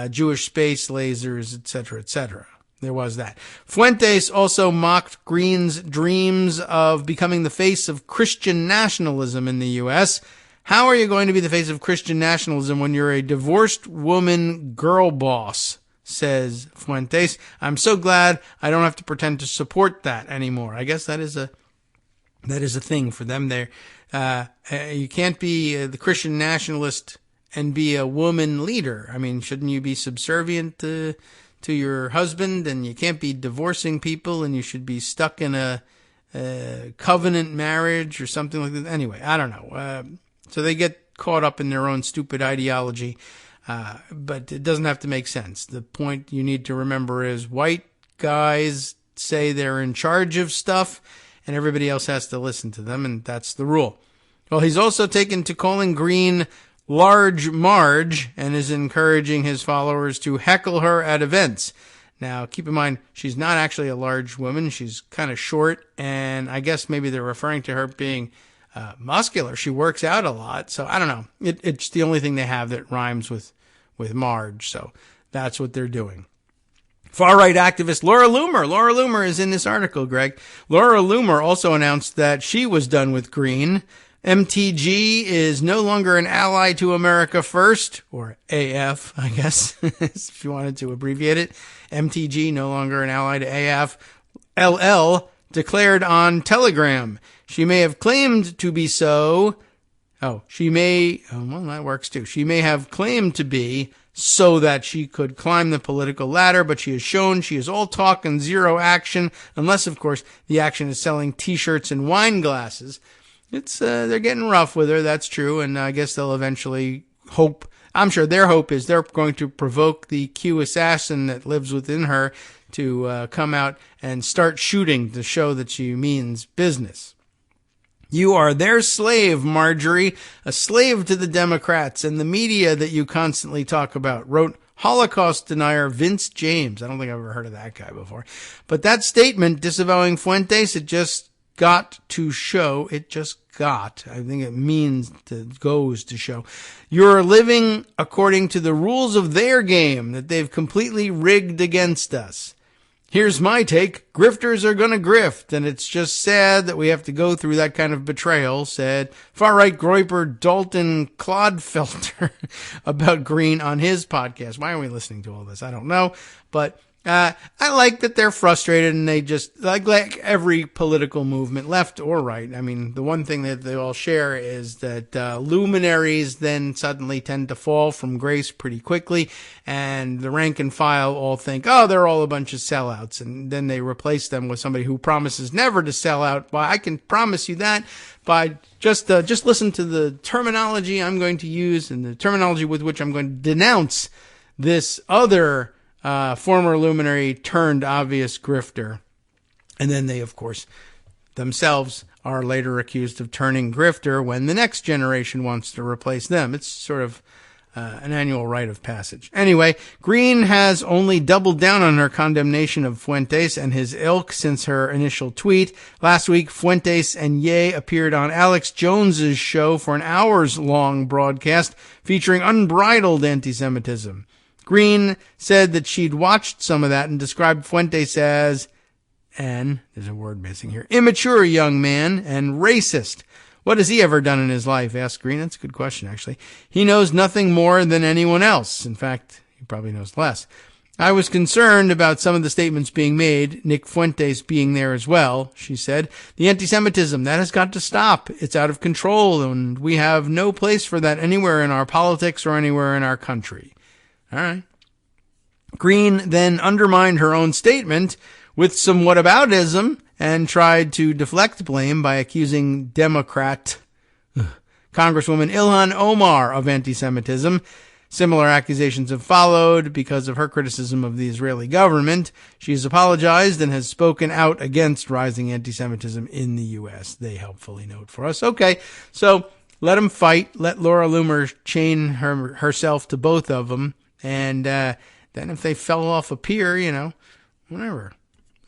Jewish space lasers, etc., etc. There was that. Fuentes also mocked Green's dreams of becoming the face of Christian nationalism in the U.S. How are you going to be the face of Christian nationalism when you're a divorced woman girl boss, says Fuentes. I'm so glad I don't have to pretend to support that anymore. I guess that is a thing for them there. You can't be the Christian nationalist and be a woman leader. I mean, shouldn't you be subservient to your husband, and you can't be divorcing people, and you should be stuck in a covenant marriage or something like that. Anyway, I don't know. So they get caught up in their own stupid ideology, but it doesn't have to make sense. The point you need to remember is white guys say they're in charge of stuff, and everybody else has to listen to them, and that's the rule. Well, he's also taken to calling Green Large Marge and is encouraging his followers to heckle her at events. Now, keep in mind, she's not actually a large woman. She's kind of short, and I guess maybe they're referring to her being muscular. She works out a lot, so I don't know. It's the only thing they have that rhymes with Marge, so that's what they're doing. Far-right activist Laura Loomer. Laura Loomer is in this article, Greg. Laura Loomer also announced that she was done with Green. MTG is no longer an ally to America First, or AF, I guess, if you wanted to abbreviate it. MTG, no longer an ally to AF. LL declared on Telegram. She may have claimed to be so. Well, that works too. She may have claimed to be so that she could climb the political ladder, but she has shown she is all talk and zero action, unless, of course, the action is selling T-shirts and wine glasses. They're getting rough with her, that's true, and I guess they'll eventually I'm sure their hope is they're going to provoke the Q assassin that lives within her to come out and start shooting to show that she means business. You are their slave, Marjorie, a slave to the Democrats and the media that you constantly talk about, wrote Holocaust denier Vince James. I don't think I've ever heard of that guy before. But that statement disavowing Fuentes, I think it goes to show. You're living according to the rules of their game that they've completely rigged against us. Here's my take. Grifters are going to grift, and it's just sad that we have to go through that kind of betrayal, said far-right groiper Dalton Clodfelter about Green on his podcast. Why are we listening to all this? I don't know, but I like that they're frustrated, and they just, like every political movement, left or right. I mean, the one thing that they all share is that luminaries then suddenly tend to fall from grace pretty quickly, and the rank and file all think, oh, they're all a bunch of sellouts, and then they replace them with somebody who promises never to sell out. Well, I can promise you that by just listen to the terminology I'm going to use and the terminology with which I'm going to denounce this other former luminary turned obvious grifter. And then they, of course, themselves are later accused of turning grifter when the next generation wants to replace them. It's sort of an annual rite of passage. Anyway, Green has only doubled down on her condemnation of Fuentes and his ilk since her initial tweet. Last week, Fuentes and Ye appeared on Alex Jones's show for an hours-long broadcast featuring unbridled anti-Semitism. Green said that she'd watched some of that and described Fuentes as there's a word missing here, immature young man and racist. What has he ever done in his life? Asked Green. That's a good question, actually. He knows nothing more than anyone else. In fact, he probably knows less. I was concerned about some of the statements being made, Nick Fuentes being there as well, she said. The anti-Semitism, that has got to stop. It's out of control, and we have no place for that anywhere in our politics or anywhere in our country. All right. Green then undermined her own statement with some whataboutism and tried to deflect blame by accusing Democrat Congresswoman Ilhan Omar of anti-Semitism. Similar accusations have followed because of her criticism of the Israeli government. She has apologized and has spoken out against rising anti-Semitism in the U.S. They helpfully note for us. Okay, so let them fight. Let Laura Loomer chain herself to both of them. And then if they fell off a pier, whatever.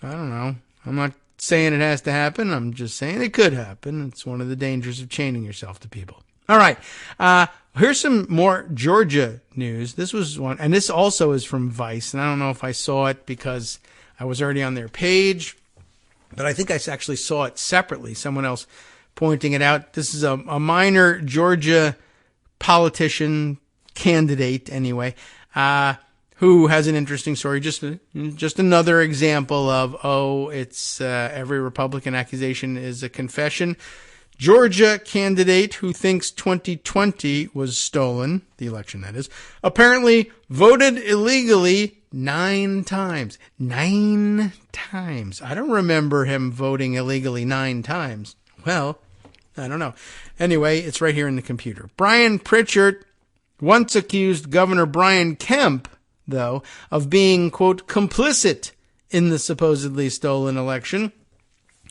I don't know. I'm not saying it has to happen. I'm just saying it could happen. It's one of the dangers of chaining yourself to people. All right. Here's some more Georgia news. This was one, and this also is from Vice, and I don't know if I saw it because I was already on their page, but I think I actually saw it separately. Someone else pointing it out. This is a minor Georgia politician candidate, anyway, who has an interesting story. Just another example of, it's every Republican accusation is a confession. Georgia candidate who thinks 2020 was stolen, the election that is, apparently voted illegally 9 times. 9 times. I don't remember him voting illegally 9 times. Well, I don't know. Anyway, it's right here in the computer. Brian Pritchard once accused Governor Brian Kemp, though, of being, quote, complicit in the supposedly stolen election.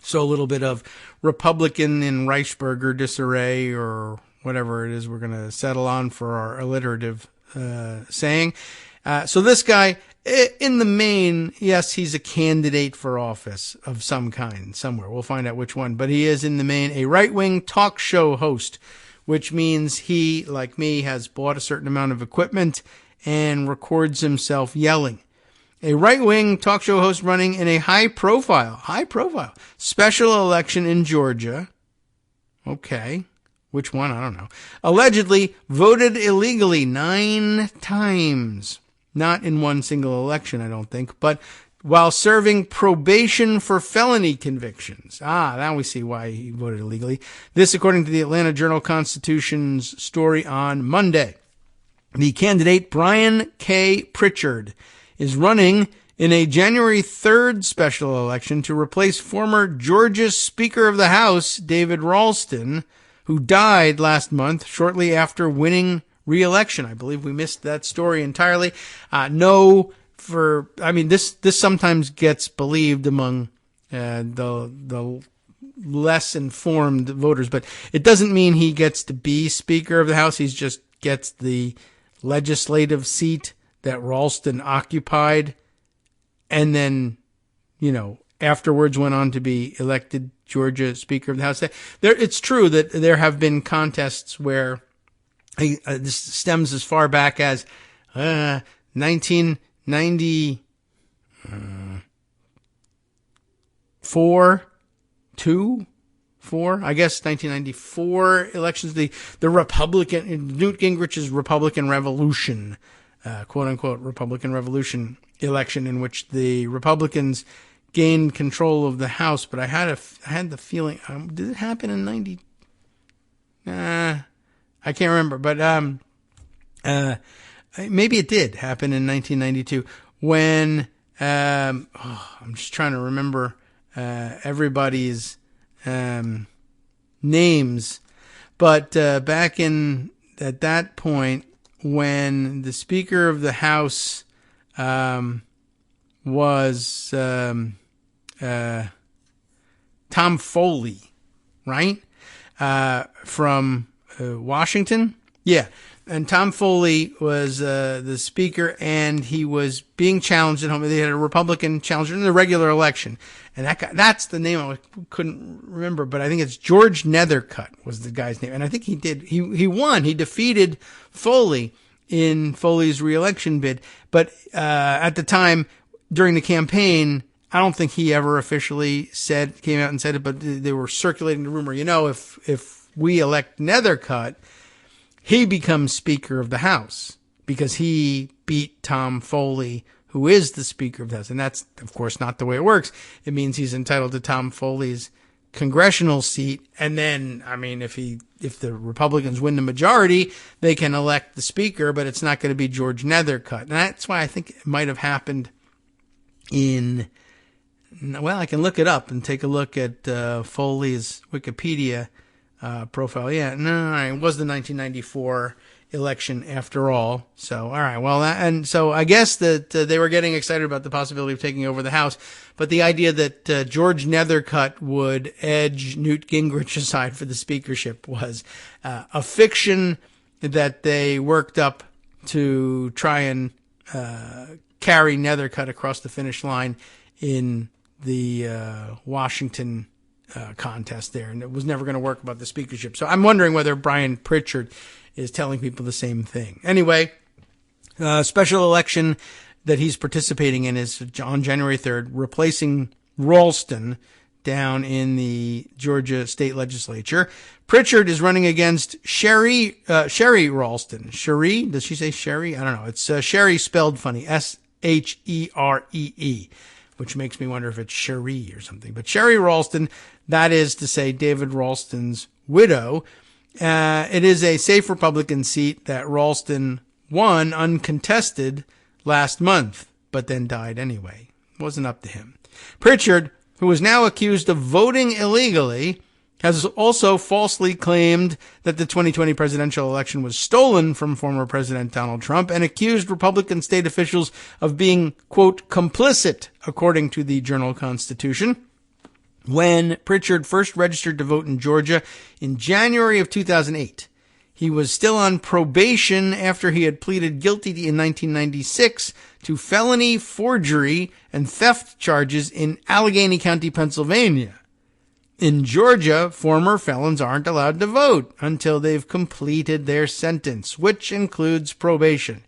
So a little bit of Republican in Reichsburger disarray, or whatever it is we're going to settle on for our alliterative saying. So this guy, in the main, yes, he's a candidate for office of some kind somewhere. We'll find out which one. But he is, in the main, a right-wing talk show host, which means he, like me, has bought a certain amount of equipment and records himself yelling. A right-wing talk show host running in a high-profile special election in Georgia. Okay. Which one? I don't know. Allegedly voted illegally 9 times. Not in one single election, I don't think, but while serving probation for felony convictions. Now we see why he voted illegally. This, according to the Atlanta Journal-Constitution's story on Monday. The candidate, Brian K. Pritchard, is running in a January 3rd special election to replace former Georgia Speaker of the House, David Ralston, who died last month shortly after winning re-election. I believe we missed that story entirely. This sometimes gets believed among the less informed voters, but it doesn't mean he gets to be Speaker of the House. He just gets the legislative seat that Ralston occupied, and then, afterwards went on to be elected Georgia Speaker of the House. It's true that there have been contests where this stems as far back as 1994, I guess 1994 elections, the Republican, Newt Gingrich's Republican Revolution, quote unquote Republican Revolution election, in which the Republicans gained control of the House. But I had the feeling, did it happen in 90? I can't remember, but maybe it did happen in 1992 when I'm just trying to remember everybody's names, but back at that point, when the Speaker of the House was Tom Foley, right? From Washington. Yeah. And Tom Foley was the Speaker, and he was being challenged at home. They had a Republican challenger in the regular election. And that guy, that's the name I couldn't remember, but I think it's George Nethercutt was the guy's name. And I think he won. He defeated Foley in Foley's reelection bid. But at the time, during the campaign, I don't think he ever officially came out and said it, but they were circulating the rumor, if we elect Nethercutt, he becomes Speaker of the House because he beat Tom Foley, who is the Speaker of the House. And that's, of course, not the way it works. It means he's entitled to Tom Foley's congressional seat. And then, if the Republicans win the majority, they can elect the Speaker, but it's not going to be George Nethercutt. And that's why I think it might have happened in well, I can look it up and take a look at Foley's Wikipedia profile. Yeah, no, it was the 1994 election after all. So, all right. Well, and so I guess that they were getting excited about the possibility of taking over the House, but the idea that George Nethercutt would edge Newt Gingrich aside for the speakership was a fiction that they worked up to try and carry Nethercutt across the finish line in the Washington contest there, and it was never going to work about the speakership. So I'm wondering whether Brian Pritchard is telling people the same thing. Anyway, special election that he's participating in is on January 3rd, replacing Ralston down in the Georgia state legislature. Pritchard is running against Sherry Ralston. Sherry? Does she say Sherry? I don't know. It's Sherry spelled funny. Sheree, which makes me wonder if it's Cherie or something. But Sherry Ralston, that is to say David Ralston's widow. It is a safe Republican seat that Ralston won uncontested last month, but then died anyway. It wasn't up to him. Pritchard, who is now accused of voting illegally, has also falsely claimed that the 2020 presidential election was stolen from former President Donald Trump and accused Republican state officials of being, quote, complicit, according to the Journal-Constitution. When Pritchard first registered to vote in Georgia in January of 2008, he was still on probation after he had pleaded guilty in 1996 to felony forgery and theft charges in Allegheny County, Pennsylvania. In Georgia, former felons aren't allowed to vote until they've completed their sentence, which includes probation.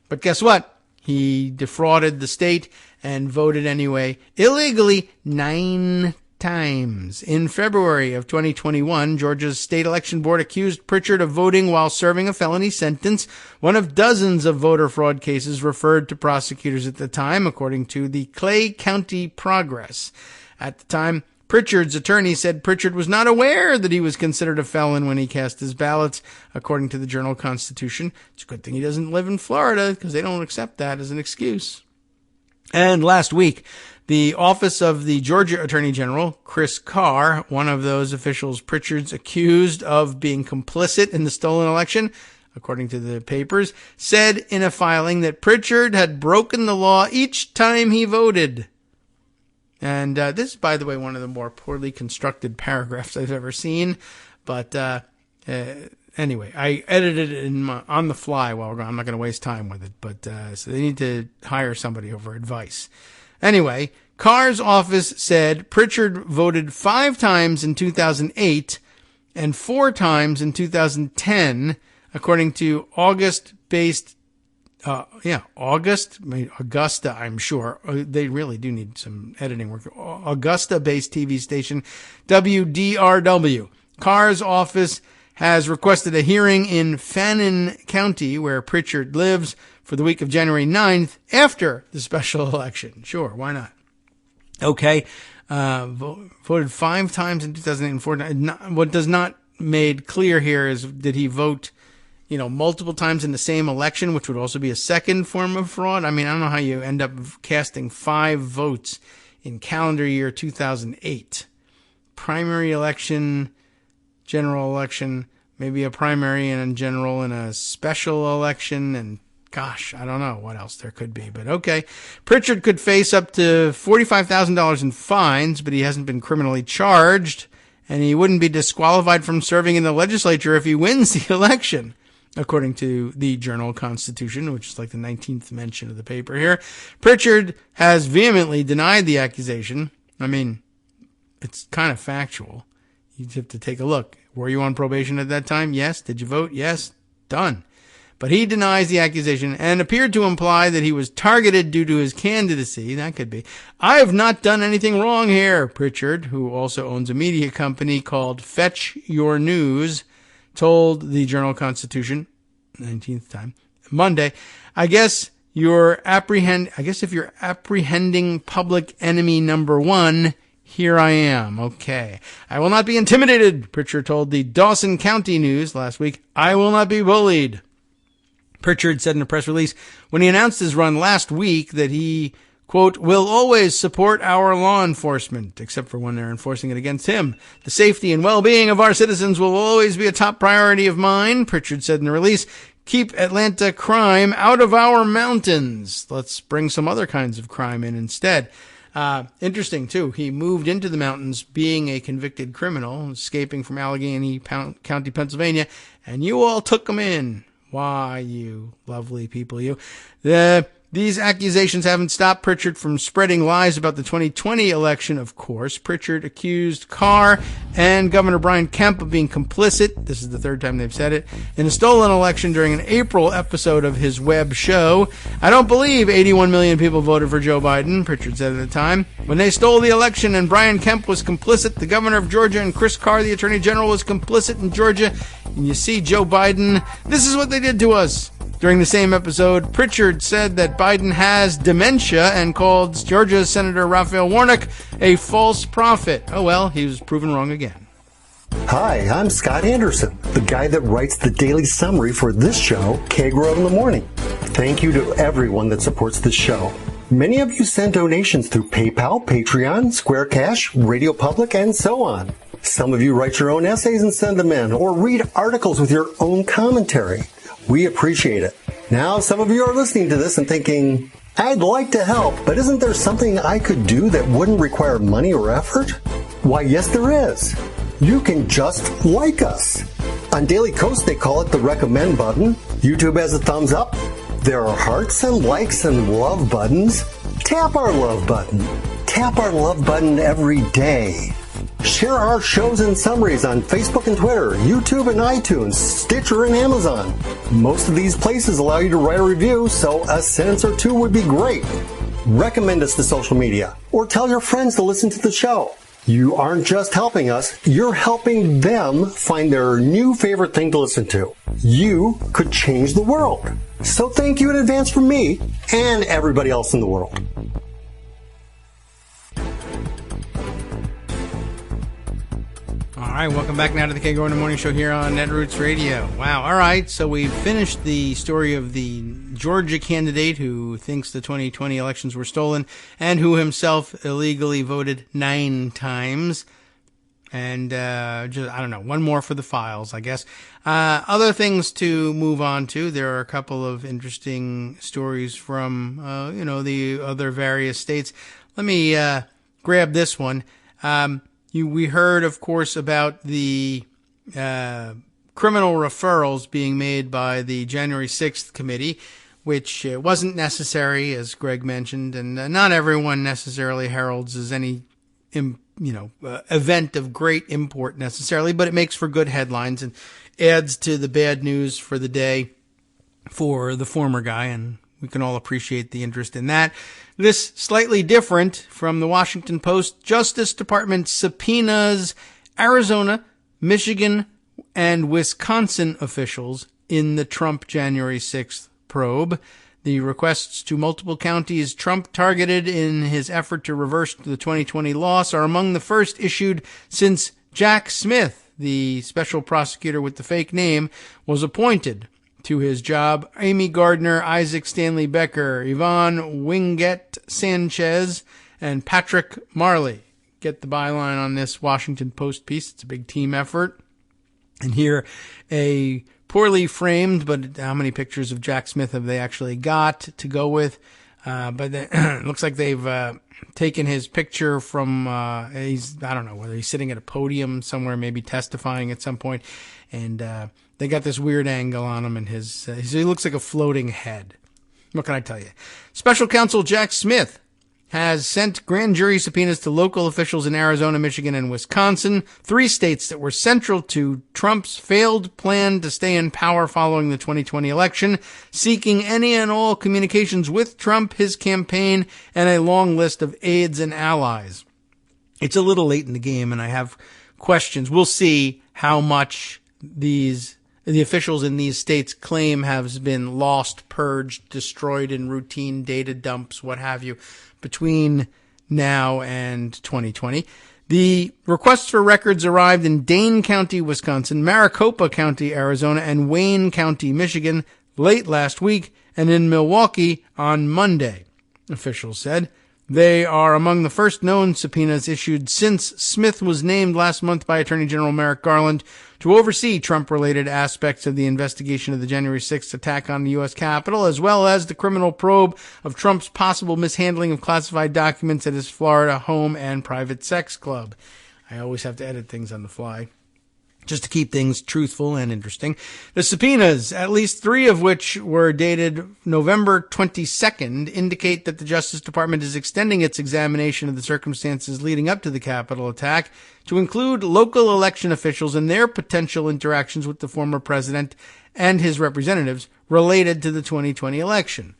But guess what? He defrauded the state and voted anyway, illegally 9 times. In February of 2021, Georgia's state election board accused Pritchard of voting while serving a felony sentence, one of dozens of voter fraud cases referred to prosecutors at the time, according to the Clay County Progress. At the time, Pritchard's attorney said Pritchard was not aware that he was considered a felon when he cast his ballots, according to the Journal-Constitution. It's a good thing he doesn't live in Florida, because they don't accept that as an excuse. And last week, the office of the Georgia Attorney General, Chris Carr, one of those officials Pritchard's accused of being complicit in the stolen election, according to the papers, said in a filing that Pritchard had broken the law each time he voted. And this is, by the way, one of the more poorly constructed paragraphs I've ever seen. But anyway, I edited it on the fly while we're going. I'm not going to waste time with it. But so they need to hire somebody over advice. Anyway, Carr's office said Pritchard voted 5 times in 2008 and 4 times in 2010, according to Augusta, I'm sure. They really do need some editing work. Augusta-based TV station WDRW. Carr's office has requested a hearing in Fannin County, where Pritchard lives, for the week of January 9th after the special election. Sure, why not? Okay. Voted 5 times in 2008 and 4 times. What does not made clear here is, did he vote multiple times in the same election, which would also be a second form of fraud? I mean, I don't know how you end up casting 5 votes in calendar year 2008. Primary election, general election, maybe a primary and a general and a special election, and gosh, I don't know what else there could be, but okay. Pritchard could face up to $45,000 in fines, but he hasn't been criminally charged, and he wouldn't be disqualified from serving in the legislature if he wins the election, according to the Journal-Constitution, which is like the 19th mention of the paper here. Pritchard has vehemently denied the accusation. I mean, it's kind of factual. You have to take a look. Were you on probation at that time? Yes. Did you vote? Yes. Done. But he denies the accusation and appeared to imply that he was targeted due to his candidacy. That could be. I have not done anything wrong here, Pritchard, who also owns a media company called Fetch Your News, told the Journal-Constitution, 19th time, Monday. I guess if you're apprehending public enemy number 1, here I am. Okay. I will not be intimidated, Pritchard told the Dawson County News last week. I will not be bullied. Pritchard said in a press release when he announced his run last week that he, quote, will always support our law enforcement, except for when they're enforcing it against him. The safety and well-being of our citizens will always be a top priority of mine, Pritchard said in the release. Keep Atlanta crime out of our mountains. Let's bring some other kinds of crime in instead. Interesting, too. He moved into the mountains being a convicted criminal, escaping from Allegheny County, Pennsylvania, and you all took him in. Why, you lovely people, you. These accusations haven't stopped Pritchard from spreading lies about the 2020 election, of course. Pritchard accused Carr and Governor Brian Kemp of being complicit, this is the third time they've said it, in a stolen election during an April episode of his web show. I don't believe 81 million people voted for Joe Biden, Pritchard said at the time. When they stole the election and Brian Kemp was complicit, the governor of Georgia and Chris Carr, the attorney general, was complicit in Georgia. And you see, Joe Biden, this is what they did to us. During the same episode, Pritchard said that Biden has dementia and called Georgia Senator Raphael Warnock a false prophet. Oh well, he was proven wrong again. Hi, I'm Scott Anderson, the guy that writes the daily summary for this show, Kagro in the Morning. Thank you to everyone that supports this show. Many of you send donations through PayPal, Patreon, Square Cash, Radio Public, and so on. Some of you write your own essays and send them in, or read articles with your own commentary. We appreciate it. Now, some of you are listening to this and thinking, I'd like to help, but isn't there something I could do that wouldn't require money or effort? Why, yes, there is. You can just like us. On Daily Kos, they call it the recommend button. YouTube has a thumbs up. There are hearts and likes and love buttons. Tap our love button. Tap our love button every day. Share our shows and summaries on Facebook and Twitter, YouTube and iTunes, Stitcher and Amazon. Most of these places allow you to write a review, so a sentence or two would be great. Recommend us to social media, or tell your friends to listen to the show. You aren't just helping us, you're helping them find their new favorite thing to listen to. You could change the world. So thank you in advance from me and everybody else in the world. All right, welcome back now to the Kagro in the Morning Show here on Netroots Radio. Wow, all right, so we finished the story of the Georgia candidate who thinks the 2020 elections were stolen and who himself illegally voted 9 times. And just, I don't know, one more for the files, I guess. Other things to move on to. There are a couple of interesting stories from, the other various states. Let me grab this one. We heard, of course, about the criminal referrals being made by the January 6th committee, which wasn't necessary, as Greg mentioned, and not everyone necessarily heralds as any, event of great import necessarily, but it makes for good headlines and adds to the bad news for the day for the former guy, and we can all appreciate the interest in that. This slightly different from the Washington Post. Justice Department subpoenas Arizona, Michigan, and Wisconsin officials in the Trump January 6th probe. The requests to multiple counties Trump targeted in his effort to reverse the 2020 loss are among the first issued since Jack Smith, the special prosecutor with the fake name, was appointed to his job. Amy Gardner, Isaac Stanley Becker, Yvonne Wingett Sanchez, and Patrick Marley. Get the byline on this Washington Post piece. It's a big team effort. And here, a poorly framed, but how many pictures of Jack Smith have they actually got to go with? But it looks like they've taken his picture from, I don't know, whether he's sitting at a podium somewhere, maybe testifying at some point, and they got this weird angle on him, and he looks like a floating head. What can I tell you? Special counsel Jack Smith has sent grand jury subpoenas to local officials in Arizona, Michigan, and Wisconsin, 3 states that were central to Trump's failed plan to stay in power following the 2020 election, seeking any and all communications with Trump, his campaign, and a long list of aides and allies. It's a little late in the game, and I have questions. We'll see how much the officials in these states claim has been lost, purged, destroyed in routine data dumps, what have you, between now and 2020. The requests for records arrived in Dane County, Wisconsin, Maricopa County, Arizona, and Wayne County, Michigan, late last week, and in Milwaukee on Monday. officials said. They are among the first known subpoenas issued since Smith was named last month by Attorney General Merrick Garland to oversee Trump-related aspects of the investigation of the January 6th attack on the U.S. Capitol, as well as the criminal probe of Trump's possible mishandling of classified documents at his Florida home and private sex club. I always have to edit things on the fly, just to keep things truthful and interesting. The subpoenas, at least 3 of which were dated November 22nd, indicate that the Justice Department is extending its examination of the circumstances leading up to the Capitol attack to include local election officials and their potential interactions with the former president and his representatives related to the 2020 election.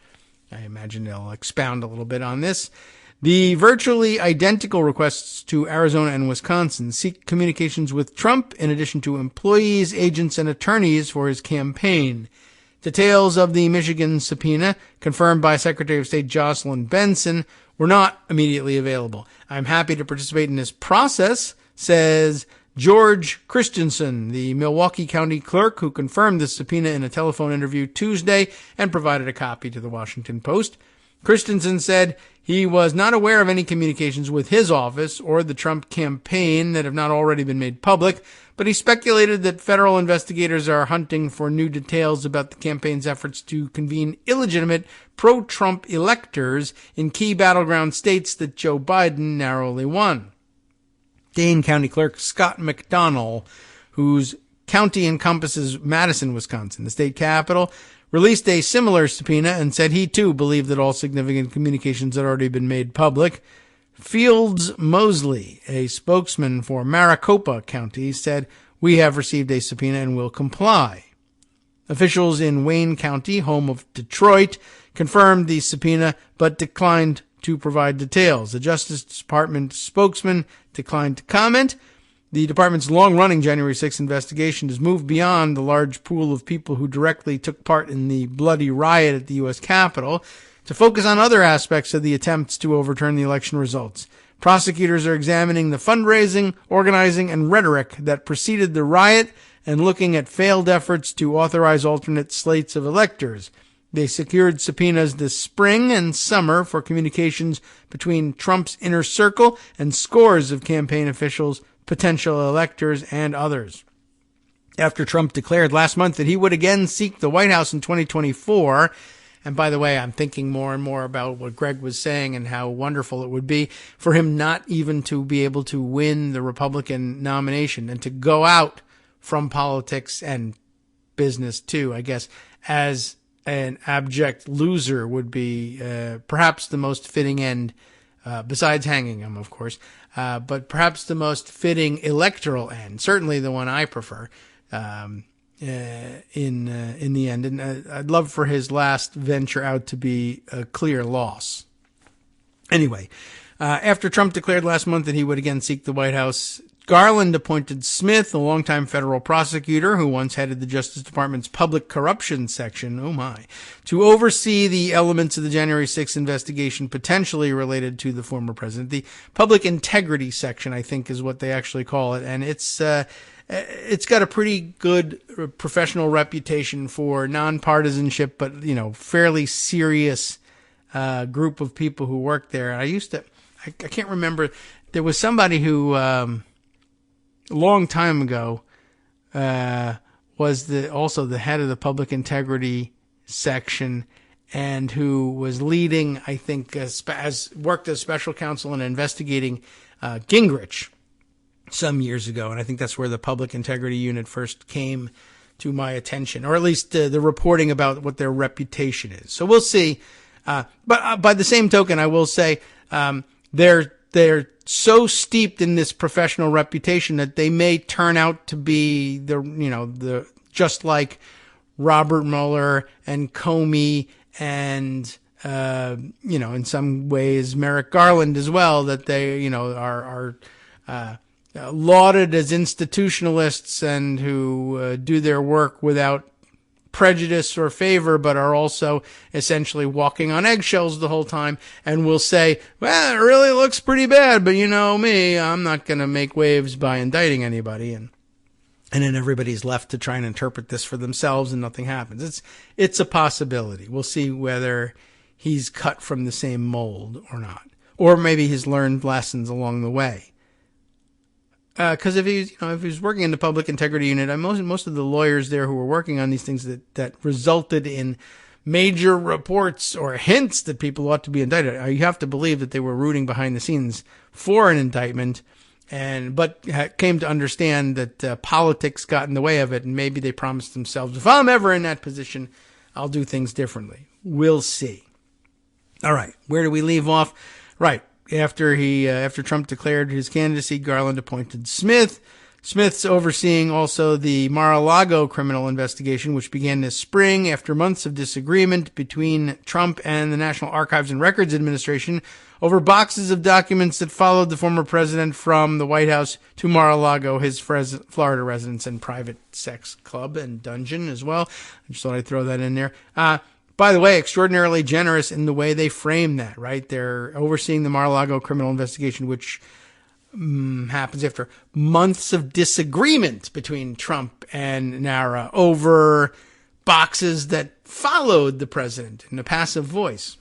I imagine they'll expound a little bit on this. The virtually identical requests to Arizona and Wisconsin seek communications with Trump in addition to employees, agents, and attorneys for his campaign. Details of the Michigan subpoena, confirmed by Secretary of State Jocelyn Benson, were not immediately available. I'm happy to participate in this process, says George Christensen, the Milwaukee County clerk who confirmed the subpoena in a telephone interview Tuesday and provided a copy to the Washington Post. Christensen said he was not aware of any communications with his office or the Trump campaign that have not already been made public, but he speculated that federal investigators are hunting for new details about the campaign's efforts to convene illegitimate pro-Trump electors in key battleground states that Joe Biden narrowly won. Dane County Clerk Scott McDonnell, whose county encompasses Madison, Wisconsin, the state capital, released a similar subpoena and said he too believed that all significant communications had already been made public. Fields Mosley, a spokesman for Maricopa County, said, "We have received a subpoena and will comply." Officials in Wayne County, home of Detroit, confirmed the subpoena but declined to provide details. The Justice Department spokesman declined to comment. The department's long-running January 6th investigation has moved beyond the large pool of people who directly took part in the bloody riot at the U.S. Capitol to focus on other aspects of the attempts to overturn the election results. Prosecutors are examining the fundraising, organizing, and rhetoric that preceded the riot and looking at failed efforts to authorize alternate slates of electors. They secured subpoenas this spring and summer for communications between Trump's inner circle and scores of campaign officials, potential electors, and others. After Trump declared last month that he would again seek the White House in 2024, and by the way, I'm thinking more and more about what Greg was saying and how wonderful it would be for him not even to be able to win the Republican nomination and to go out from politics and business too, I guess, as an abject loser would be perhaps the most fitting end, besides hanging him, of course, but perhaps the most fitting electoral end, certainly the one I prefer in the end. And I'd love for his last venture out to be a clear loss. Anyway, after Trump declared last month that he would again seek the White House, Garland appointed Smith, a longtime federal prosecutor who once headed the Justice Department's public corruption section, to oversee the elements of the January 6th investigation potentially related to the former president. The public integrity section, I think, is what they actually call it, and it's got a pretty good professional reputation for nonpartisanship, but fairly serious group of people who work there. I can't remember. There was somebody who a long time ago was also the head of the public integrity section, and who was leading, I think, as worked as special counsel in investigating Gingrich some years ago. And I think that's where the public integrity unit first came to my attention, or at least the reporting about what their reputation is. So we'll see. But by the same token, I will say they're so steeped in this professional reputation that they may turn out to be the just like Robert Mueller and Comey and in some ways Merrick Garland as well, that they are lauded as institutionalists and who do their work without prejudice or favor, but are also essentially walking on eggshells the whole time and will say, well, it really looks pretty bad, but me, I'm not going to make waves by indicting anybody. And then everybody's left to try and interpret this for themselves and nothing happens. It's a possibility. We'll see whether he's cut from the same mold or not. Or maybe he's learned lessons along the way. Because if he's working in the public integrity unit, most of the lawyers there who were working on these things that resulted in major reports or hints that people ought to be indicted, you have to believe that they were rooting behind the scenes for an indictment, but came to understand that politics got in the way of it, and maybe they promised themselves, if I'm ever in that position, I'll do things differently. We'll see. All right, where do we leave off? Right. After Trump declared his candidacy, Garland appointed Smith. Smith's overseeing also the Mar-a-Lago criminal investigation, which began this spring after months of disagreement between Trump and the National Archives and Records Administration over boxes of documents that followed the former president from the White House to Mar-a-Lago, his Florida residence and private sex club and dungeon as well. I just thought I'd throw that in there. By the way, extraordinarily generous in the way they frame that, right? They're overseeing the Mar-a-Lago criminal investigation, which happens after months of disagreement between Trump and NARA over boxes that followed the president in a passive voice.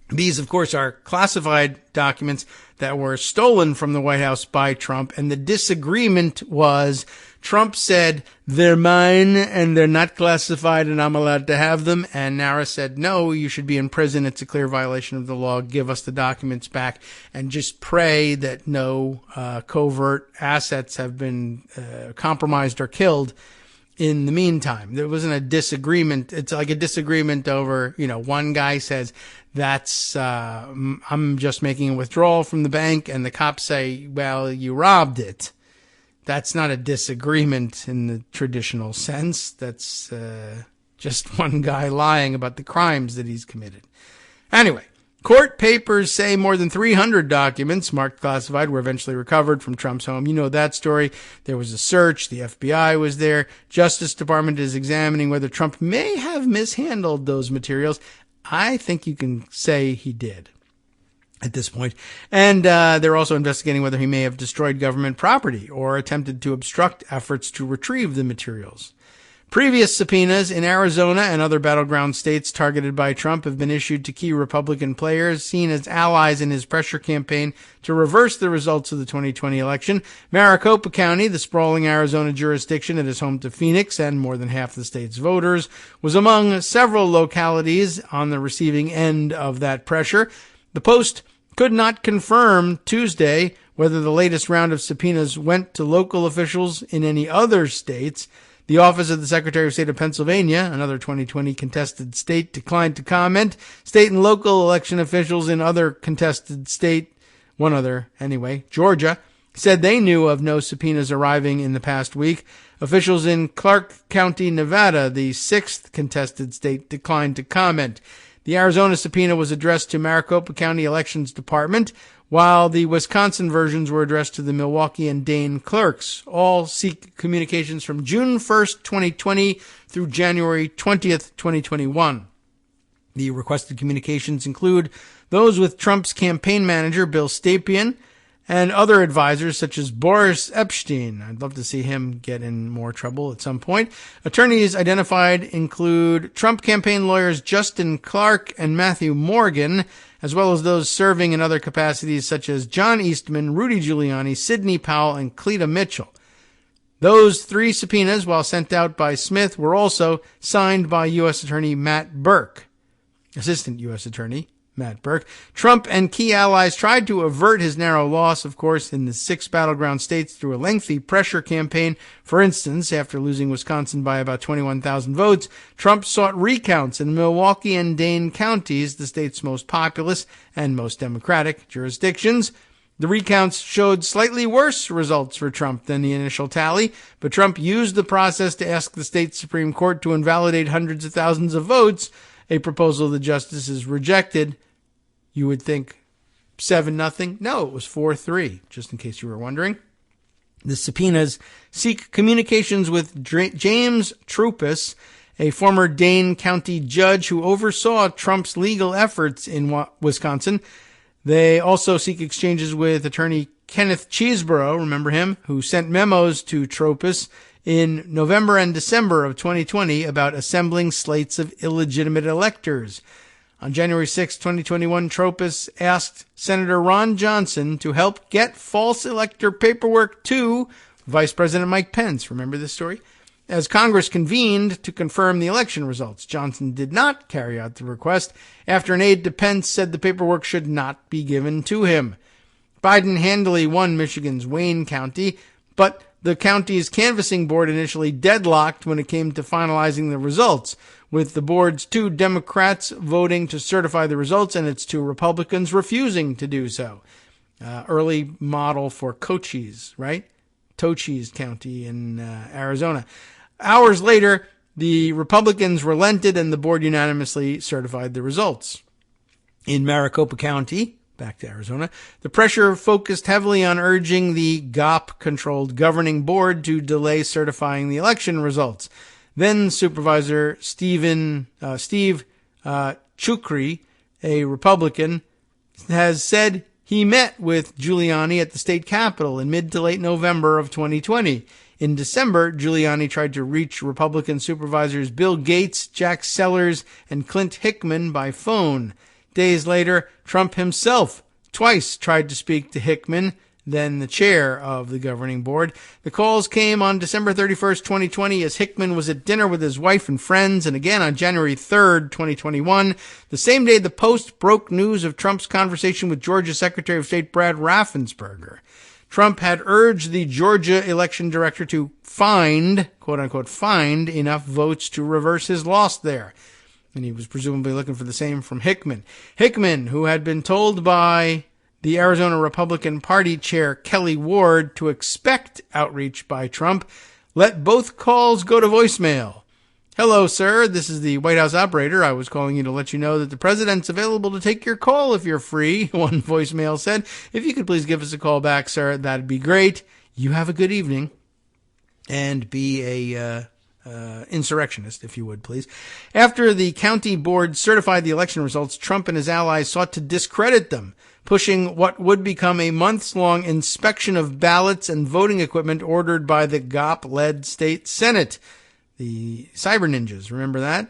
These, of course, are classified documents that were stolen from the White House by Trump, and the disagreement was Trump said, they're mine and they're not classified and I'm allowed to have them. And NARA said, no, you should be in prison. It's a clear violation of the law. Give us the documents back and just pray that no covert assets have been compromised or killed in the meantime. There wasn't a disagreement. It's like a disagreement over, one guy says, I'm just making a withdrawal from the bank. And the cops say, well, you robbed it. That's not a disagreement in the traditional sense. That's just one guy lying about the crimes that he's committed. Anyway, court papers say more than 300 documents marked classified were eventually recovered from Trump's home. You know that story. There was a search. The FBI was there. Justice Department is examining whether Trump may have mishandled those materials. I think you can say he did at this point. And they're also investigating whether he may have destroyed government property or attempted to obstruct efforts to retrieve the materials. Previous subpoenas in Arizona and other battleground states targeted by Trump have been issued to key Republican players seen as allies in his pressure campaign to reverse the results of the 2020 election. Maricopa County, the sprawling Arizona jurisdiction that is home to Phoenix and more than half the state's voters, was among several localities on the receiving end of that pressure. The Post could not confirm Tuesday whether the latest round of subpoenas went to local officials in any other states. The Office of the Secretary of State of Pennsylvania, another 2020 contested state, declined to comment. State and local election officials in other contested state, one other anyway, Georgia, said they knew of no subpoenas arriving in the past week. Officials in Clark County, Nevada, the sixth contested state, declined to comment. The Arizona subpoena was addressed to Maricopa County Elections Department, while the Wisconsin versions were addressed to the Milwaukee and Dane clerks. All seek communications from June 1st, 2020 through January 20th, 2021. The requested communications include those with Trump's campaign manager, Bill Stapien, and other advisors such as Boris Epstein. I'd love to see him get in more trouble at some point. Attorneys identified include Trump campaign lawyers Justin Clark and Matthew Morgan, as well as those serving in other capacities such as John Eastman, Rudy Giuliani, Sidney Powell, and Cleta Mitchell. Those three subpoenas, while sent out by Smith, were also signed by U.S. Attorney Matt Burke, Assistant U.S. Attorney Matt Burke. Trump and key allies tried to avert his narrow loss, of course, in the 6 battleground states through a lengthy pressure campaign. For instance, after losing Wisconsin by about 21,000 votes, Trump sought recounts in Milwaukee and Dane counties, the state's most populous and most democratic jurisdictions. The recounts showed slightly worse results for Trump than the initial tally, but Trump used the process to ask the state Supreme Court to invalidate hundreds of thousands of votes, a proposal the justices rejected. You would think 7-0. No, it was 4-3, just in case you were wondering. The subpoenas seek communications with James Troupis, a former Dane County judge who oversaw Trump's legal efforts in Wisconsin. They also seek exchanges with attorney Kenneth Chesebro, remember him, who sent memos to Troupis in November and December of 2020 about assembling slates of illegitimate electors. On January 6, 2021, Tropis asked Senator Ron Johnson to help get false elector paperwork to Vice President Mike Pence. Remember this story? As Congress convened to confirm the election results, Johnson did not carry out the request after an aide to Pence said the paperwork should not be given to him. Biden handily won Michigan's Wayne County, but the county's canvassing board initially deadlocked when it came to finalizing the results, with the board's 2 Democrats voting to certify the results and its 2 Republicans refusing to do so. Early model for Cochise, right? Cochise County in Arizona. Hours later, the Republicans relented and the board unanimously certified the results. In Maricopa County, back to Arizona, the pressure focused heavily on urging the GOP-controlled governing board to delay certifying the election results. Then Supervisor Steve Chukri, a Republican, has said he met with Giuliani at the state capitol in mid to late November of 2020. In December, Giuliani tried to reach Republican supervisors Bill Gates, Jack Sellers, and Clint Hickman by phone. Days later, Trump himself twice tried to speak to Hickman, then the chair of the governing board. The calls came on December 31st, 2020, as Hickman was at dinner with his wife and friends, and again on January 3rd, 2021, the same day the Post broke news of Trump's conversation with Georgia Secretary of State Brad Raffensperger. Trump had urged the Georgia election director to find, quote-unquote, find enough votes to reverse his loss there. And he was presumably looking for the same from Hickman. Hickman, who had been told by the Arizona Republican Party chair Kelly Ward to expect outreach by Trump, let both calls go to voicemail. Hello, sir. This is the White House operator. I was calling you to let you know that the president's available to take your call if you're free, one voicemail said. If you could please give us a call back, sir, that'd be great. You have a good evening. And be a insurrectionist, if you would, please. After the county board certified the election results, Trump and his allies sought to discredit them, pushing what would become a months-long inspection of ballots and voting equipment ordered by the GOP-led state Senate. The cyber ninjas, remember that?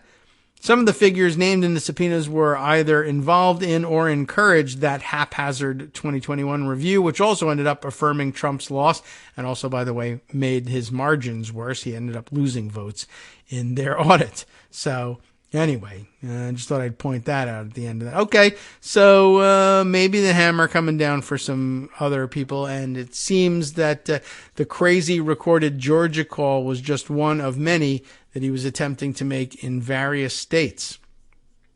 Some of the figures named in the subpoenas were either involved in or encouraged that haphazard 2021 review, which also ended up affirming Trump's loss and also, by the way, made his margins worse. He ended up losing votes in their audit. So anyway, I just thought I'd point that out at the end of that. Okay, so maybe the hammer coming down for some other people, and it seems that the crazy recorded Georgia call was just one of many that he was attempting to make in various states.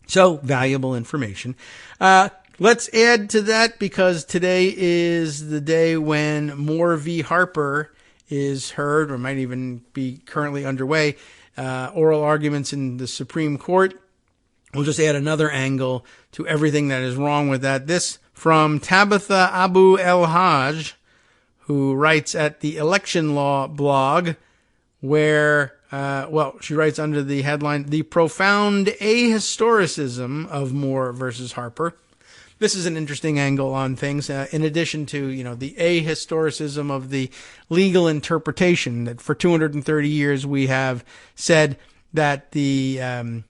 So, valuable information. Let's add to that, because today is the day when Moore v. Harper is heard, or might even be currently underway. Oral arguments in the Supreme Court. We'll just add another angle to everything that is wrong with that. This from Tabitha Abu El-Haj, who writes at the Election Law blog, where, she writes under the headline, "The Profound Ahistoricism of Moore versus Harper." This is an interesting angle on things, in addition to, the ahistoricism of the legal interpretation that for 230 years we have said that the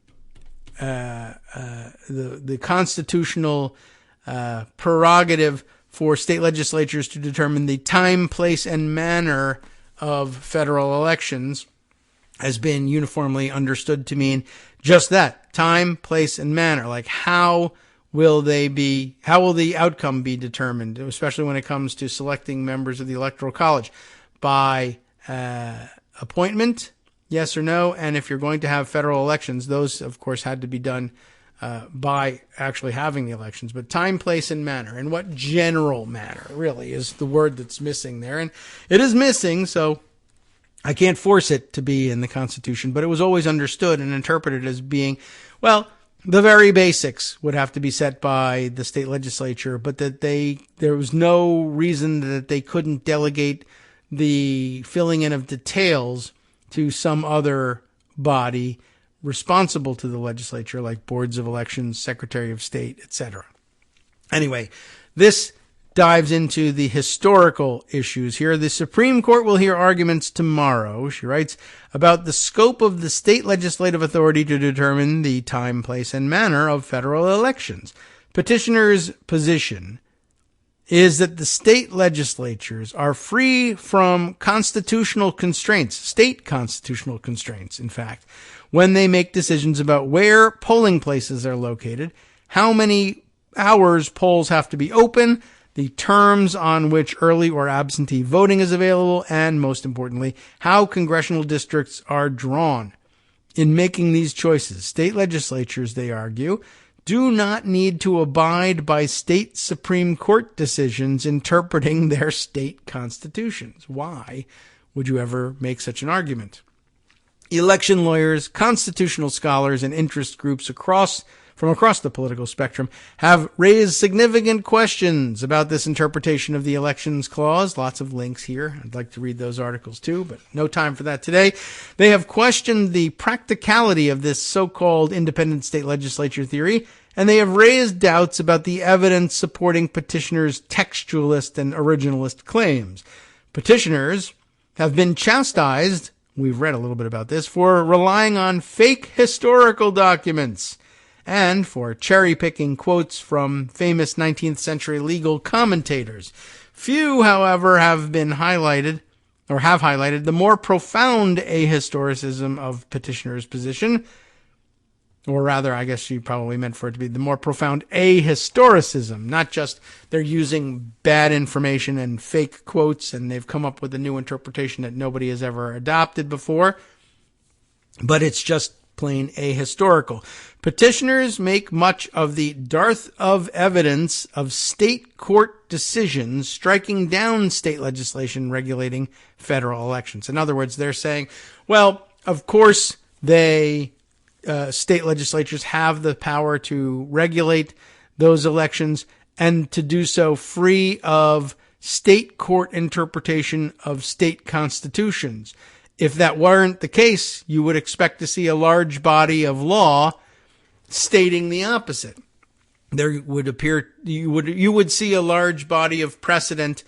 constitutional prerogative for state legislatures to determine the time, place, and manner of federal elections has been uniformly understood to mean just that, time, place, and manner. Like how will the outcome be determined, especially when it comes to selecting members of the Electoral College? By appointment, yes or no? And if you're going to have federal elections, those, of course, had to be done by actually having the elections. But time, place, and manner. And what general manner, really, is the word that's missing there. And it is missing, so I can't force it to be in the Constitution. But it was always understood and interpreted as being, well, the very basics would have to be set by the state legislature, but that there was no reason that they couldn't delegate the filling in of details to some other body responsible to the legislature, like boards of elections, secretary of state, etc. Anyway, this dives into the historical issues here. The Supreme Court will hear arguments tomorrow, she writes, about the scope of the state legislative authority to determine the time, place, and manner of federal elections. Petitioner's position is that the state legislatures are free from constitutional constraints, state constitutional constraints, in fact, when they make decisions about where polling places are located, how many hours polls have to be open, the terms on which early or absentee voting is available, and most importantly, how congressional districts are drawn. In making these choices, state legislatures, they argue, do not need to abide by state Supreme Court decisions interpreting their state constitutions. Why would you ever make such an argument? Election lawyers, constitutional scholars, and interest groups from across the political spectrum have raised significant questions about this interpretation of the Elections Clause. Lots of links here. I'd like to read those articles too, but no time for that today. They have questioned the practicality of this so-called independent state legislature theory, and they have raised doubts about the evidence supporting petitioners' textualist and originalist claims. Petitioners have been chastised, we've read a little bit about this, for relying on fake historical documents and for cherry-picking quotes from famous 19th century legal commentators. Few, however, have highlighted the more profound ahistoricism of petitioner's position, or rather, I guess she probably meant for it to be the more profound ahistoricism, not just they're using bad information and fake quotes and they've come up with a new interpretation that nobody has ever adopted before, but it's just plain ahistorical. Petitioners make much of the dearth of evidence of state court decisions striking down state legislation regulating federal elections. In other words, they're saying, well, of course state legislatures have the power to regulate those elections and to do so free of state court interpretation of state constitutions. If that weren't the case, you would expect to see a large body of law stating the opposite. There would appear, you would see a large body of precedent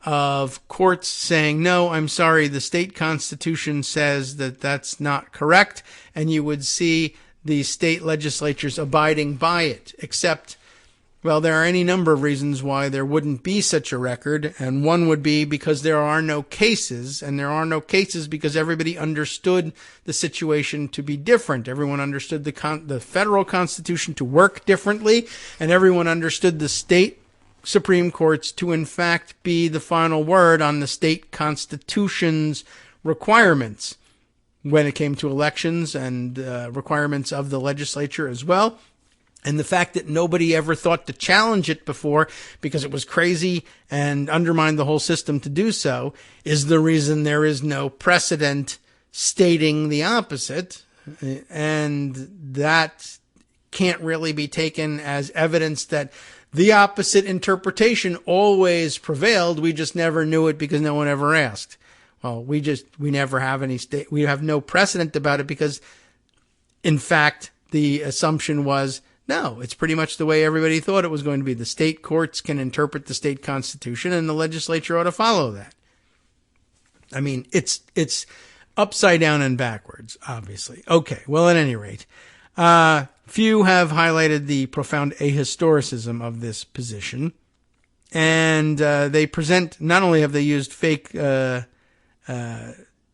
of courts saying, no, I'm sorry, the state constitution says that that's not correct, and you would see the state legislatures abiding by it, except, well, there are any number of reasons why there wouldn't be such a record, and one would be because there are no cases, and there are no cases because everybody understood the situation to be different. Everyone understood the federal constitution to work differently, and everyone understood the state Supreme Courts to in fact be the final word on the state constitution's requirements when it came to elections and requirements of the legislature as well. And the fact that nobody ever thought to challenge it before because it was crazy and undermined the whole system to do so is the reason there is no precedent stating the opposite. And that can't really be taken as evidence that the opposite interpretation always prevailed. We just never knew it because no one ever asked. Well, we never have we have no precedent about it because, in fact, the assumption was, no, it's pretty much the way everybody thought it was going to be. The state courts can interpret the state constitution and the legislature ought to follow that. I mean, it's upside down and backwards, obviously. Okay, well, at any rate, few have highlighted the profound ahistoricism of this position, and they present, not only have they used fake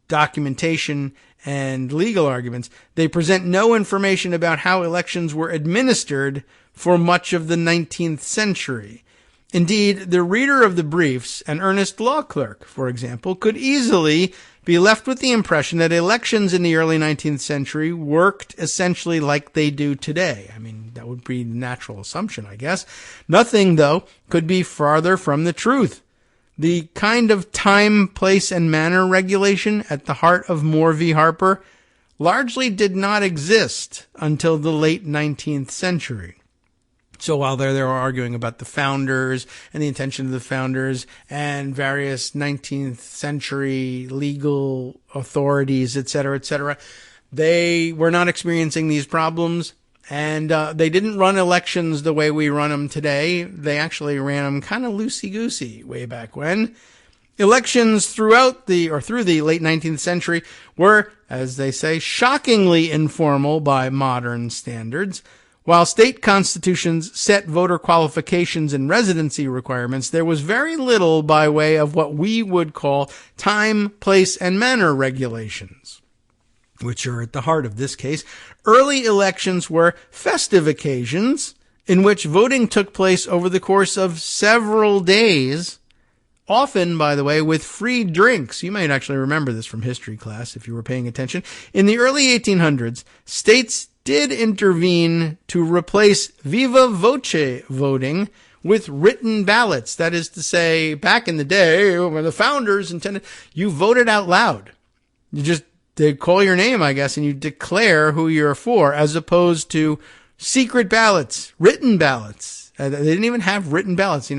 documentation and legal arguments, they present no information about how elections were administered for much of the 19th century. Indeed, the reader of the briefs, an earnest law clerk, for example, could easily be left with the impression that elections in the early 19th century worked essentially like they do today. I mean, that would be the natural assumption, I guess. Nothing, though, could be farther from the truth. The kind of time, place, and manner regulation at the heart of Moore v. Harper largely did not exist until the late 19th century. So while they were arguing about the founders and the intention of the founders and various 19th century legal authorities, et cetera, they were not experiencing these problems. And they didn't run elections the way we run them today. They actually ran them kind of loosey-goosey way back when. Elections through the late 19th century were, as they say, shockingly informal by modern standards. While state constitutions set voter qualifications and residency requirements, there was very little by way of what we would call time, place, and manner regulations, which are at the heart of this case. Early elections were festive occasions in which voting took place over the course of several days, often, by the way, with free drinks. You might actually remember this from history class if you were paying attention. In the early 1800s, states did intervene to replace viva voce voting with written ballots. That is to say, back in the day, when the founders intended, you voted out loud. They call your name, I guess, and you declare who you're for, as opposed to secret ballots, written ballots. They didn't even have written ballots. We're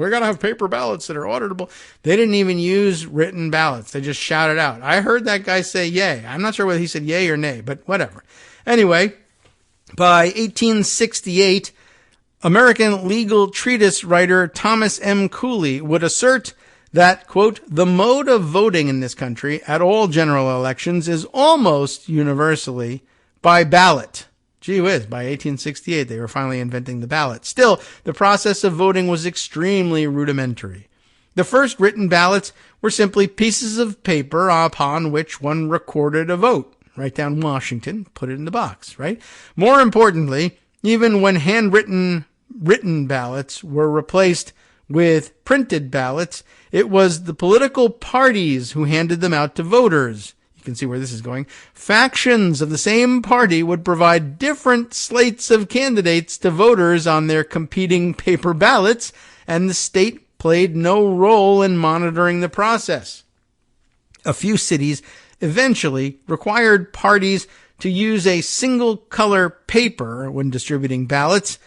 going to have paper ballots that are auditable. They didn't even use written ballots. They just shouted out. I heard that guy say yay. I'm not sure whether he said yay or nay, but whatever. Anyway, by 1868, American legal treatise writer Thomas M. Cooley would assert that, quote, the mode of voting in this country at all general elections is almost universally by ballot. Gee whiz, by 1868, they were finally inventing the ballot. Still, the process of voting was extremely rudimentary. The first written ballots were simply pieces of paper upon which one recorded a vote. Write down Washington, put it in the box, right? More importantly, even when handwritten written ballots were replaced with printed ballots, it was the political parties who handed them out to voters. You can see where this is going. Factions of the same party would provide different slates of candidates to voters on their competing paper ballots, and the state played no role in monitoring the process. A few cities eventually required parties to use a single color paper when distributing ballots.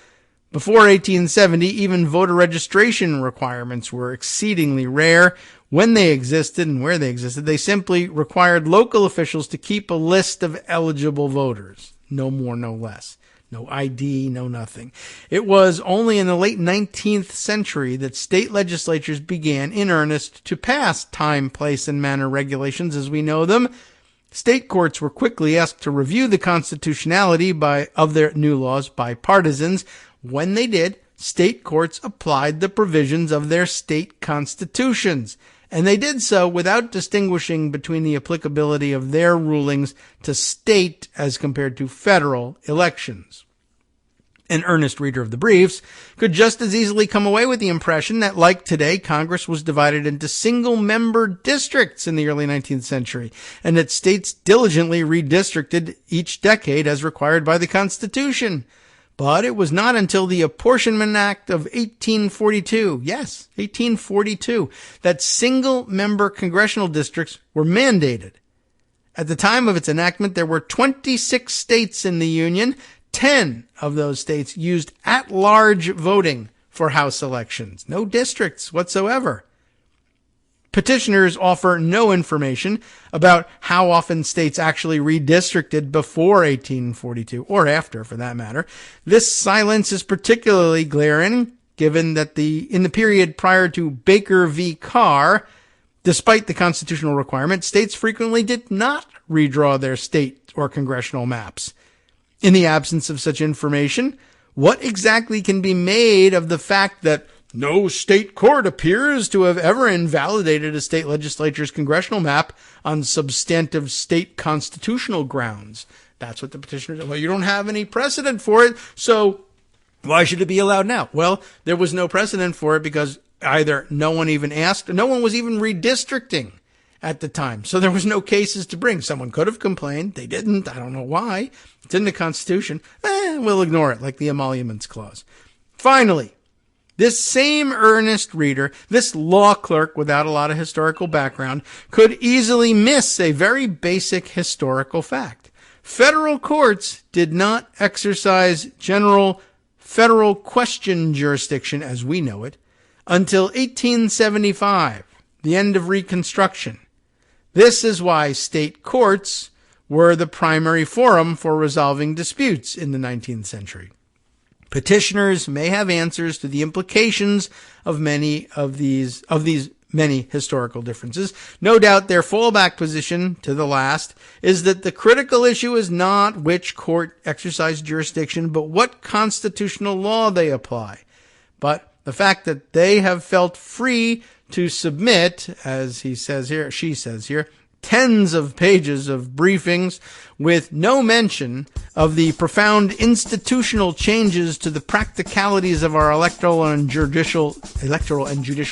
Before 1870, even voter registration requirements were exceedingly rare. When they existed and where they existed, they simply required local officials to keep a list of eligible voters. No more, no less. No ID, no nothing. It was only in the late 19th century that state legislatures began in earnest to pass time, place, and manner regulations as we know them. State courts were quickly asked to review the constitutionality of their new laws by partisans. When they did, state courts applied the provisions of their state constitutions, and they did so without distinguishing between the applicability of their rulings to state as compared to federal elections. An earnest reader of the briefs could just as easily come away with the impression that, like today, Congress was divided into single-member districts in the early 19th century, and that states diligently redistricted each decade as required by the Constitution. But it was not until the Apportionment Act of 1842, yes, 1842, that single-member congressional districts were mandated. At the time of its enactment, there were 26 states in the Union. 10 of those states used at-large voting for House elections. No districts whatsoever. Petitioners offer no information about how often states actually redistricted before 1842, or after for that matter. This silence is particularly glaring given that in the period prior to Baker v. Carr, despite the constitutional requirement, states frequently did not redraw their state or congressional maps. In the absence of such information, what exactly can be made of the fact that no state court appears to have ever invalidated a state legislature's congressional map on substantive state constitutional grounds? That's what the petitioner said. Well, you don't have any precedent for it, so why should it be allowed now? Well, there was no precedent for it because either no one even asked, or no one was even redistricting at the time. So there was no cases to bring. Someone could have complained. They didn't. I don't know why. It's in the Constitution. We'll ignore it, like the Emoluments Clause. Finally, this same earnest reader, this law clerk without a lot of historical background, could easily miss a very basic historical fact. Federal courts did not exercise general federal question jurisdiction as we know it until 1875, the end of Reconstruction. This is why state courts were the primary forum for resolving disputes in the 19th century. Petitioners may have answers to the implications of many of these many historical differences. No doubt their fallback position to the last is that the critical issue is not which court exercised jurisdiction, but what constitutional law they apply. But the fact that they have felt free to submit, as she says here, tens of pages of briefings with no mention of the profound institutional changes to the practicalities of our electoral and judicial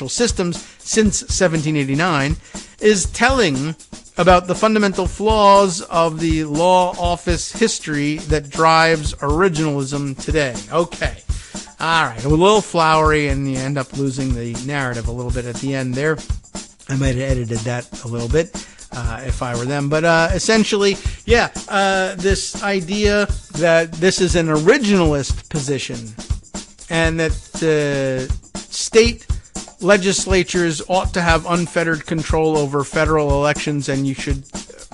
systems since 1789 is telling about the fundamental flaws of the law office history that drives originalism today. Okay. All right. A little flowery, and you end up losing the narrative a little bit at the end there. I might have edited that a little bit. If I were them. But essentially, this idea that this is an originalist position and that state legislatures ought to have unfettered control over federal elections, and you should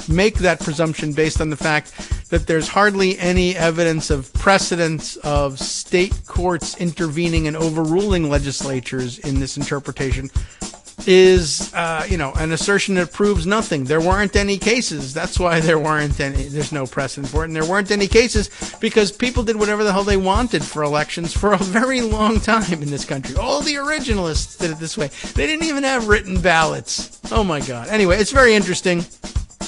make that presumption based on the fact that there's hardly any evidence of precedents of state courts intervening and overruling legislatures in this interpretation is, an assertion that proves nothing. There weren't any cases. That's why there's no precedent for it. And there weren't any cases because people did whatever the hell they wanted for elections for a very long time in this country. All the originalists did it this way. They didn't even have written ballots. Oh my God. Anyway, it's very interesting.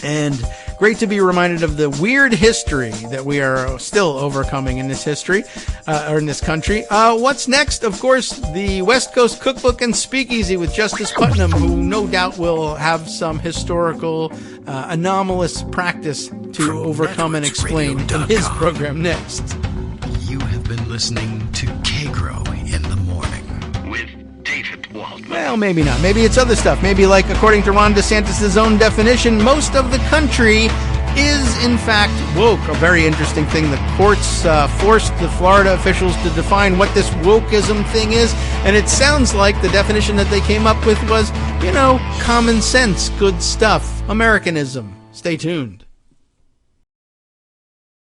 And great to be reminded of the weird history that we are still overcoming in this history, or in this country. What's next? Of course, the West Coast Cookbook and Speakeasy with Justice Putnam, who no doubt will have some historical, anomalous practice to overcome and explain in his program next. You have been listening to Kagro in the Morning with David Waldman. Well, maybe not. Maybe it's other stuff. Maybe, like, according to Ron DeSantis' own definition, most of the country is, in fact, woke. A very interesting thing. The courts forced the Florida officials to define what this wokeism thing is, and it sounds like the definition that they came up with was, common sense, good stuff, Americanism. Stay tuned.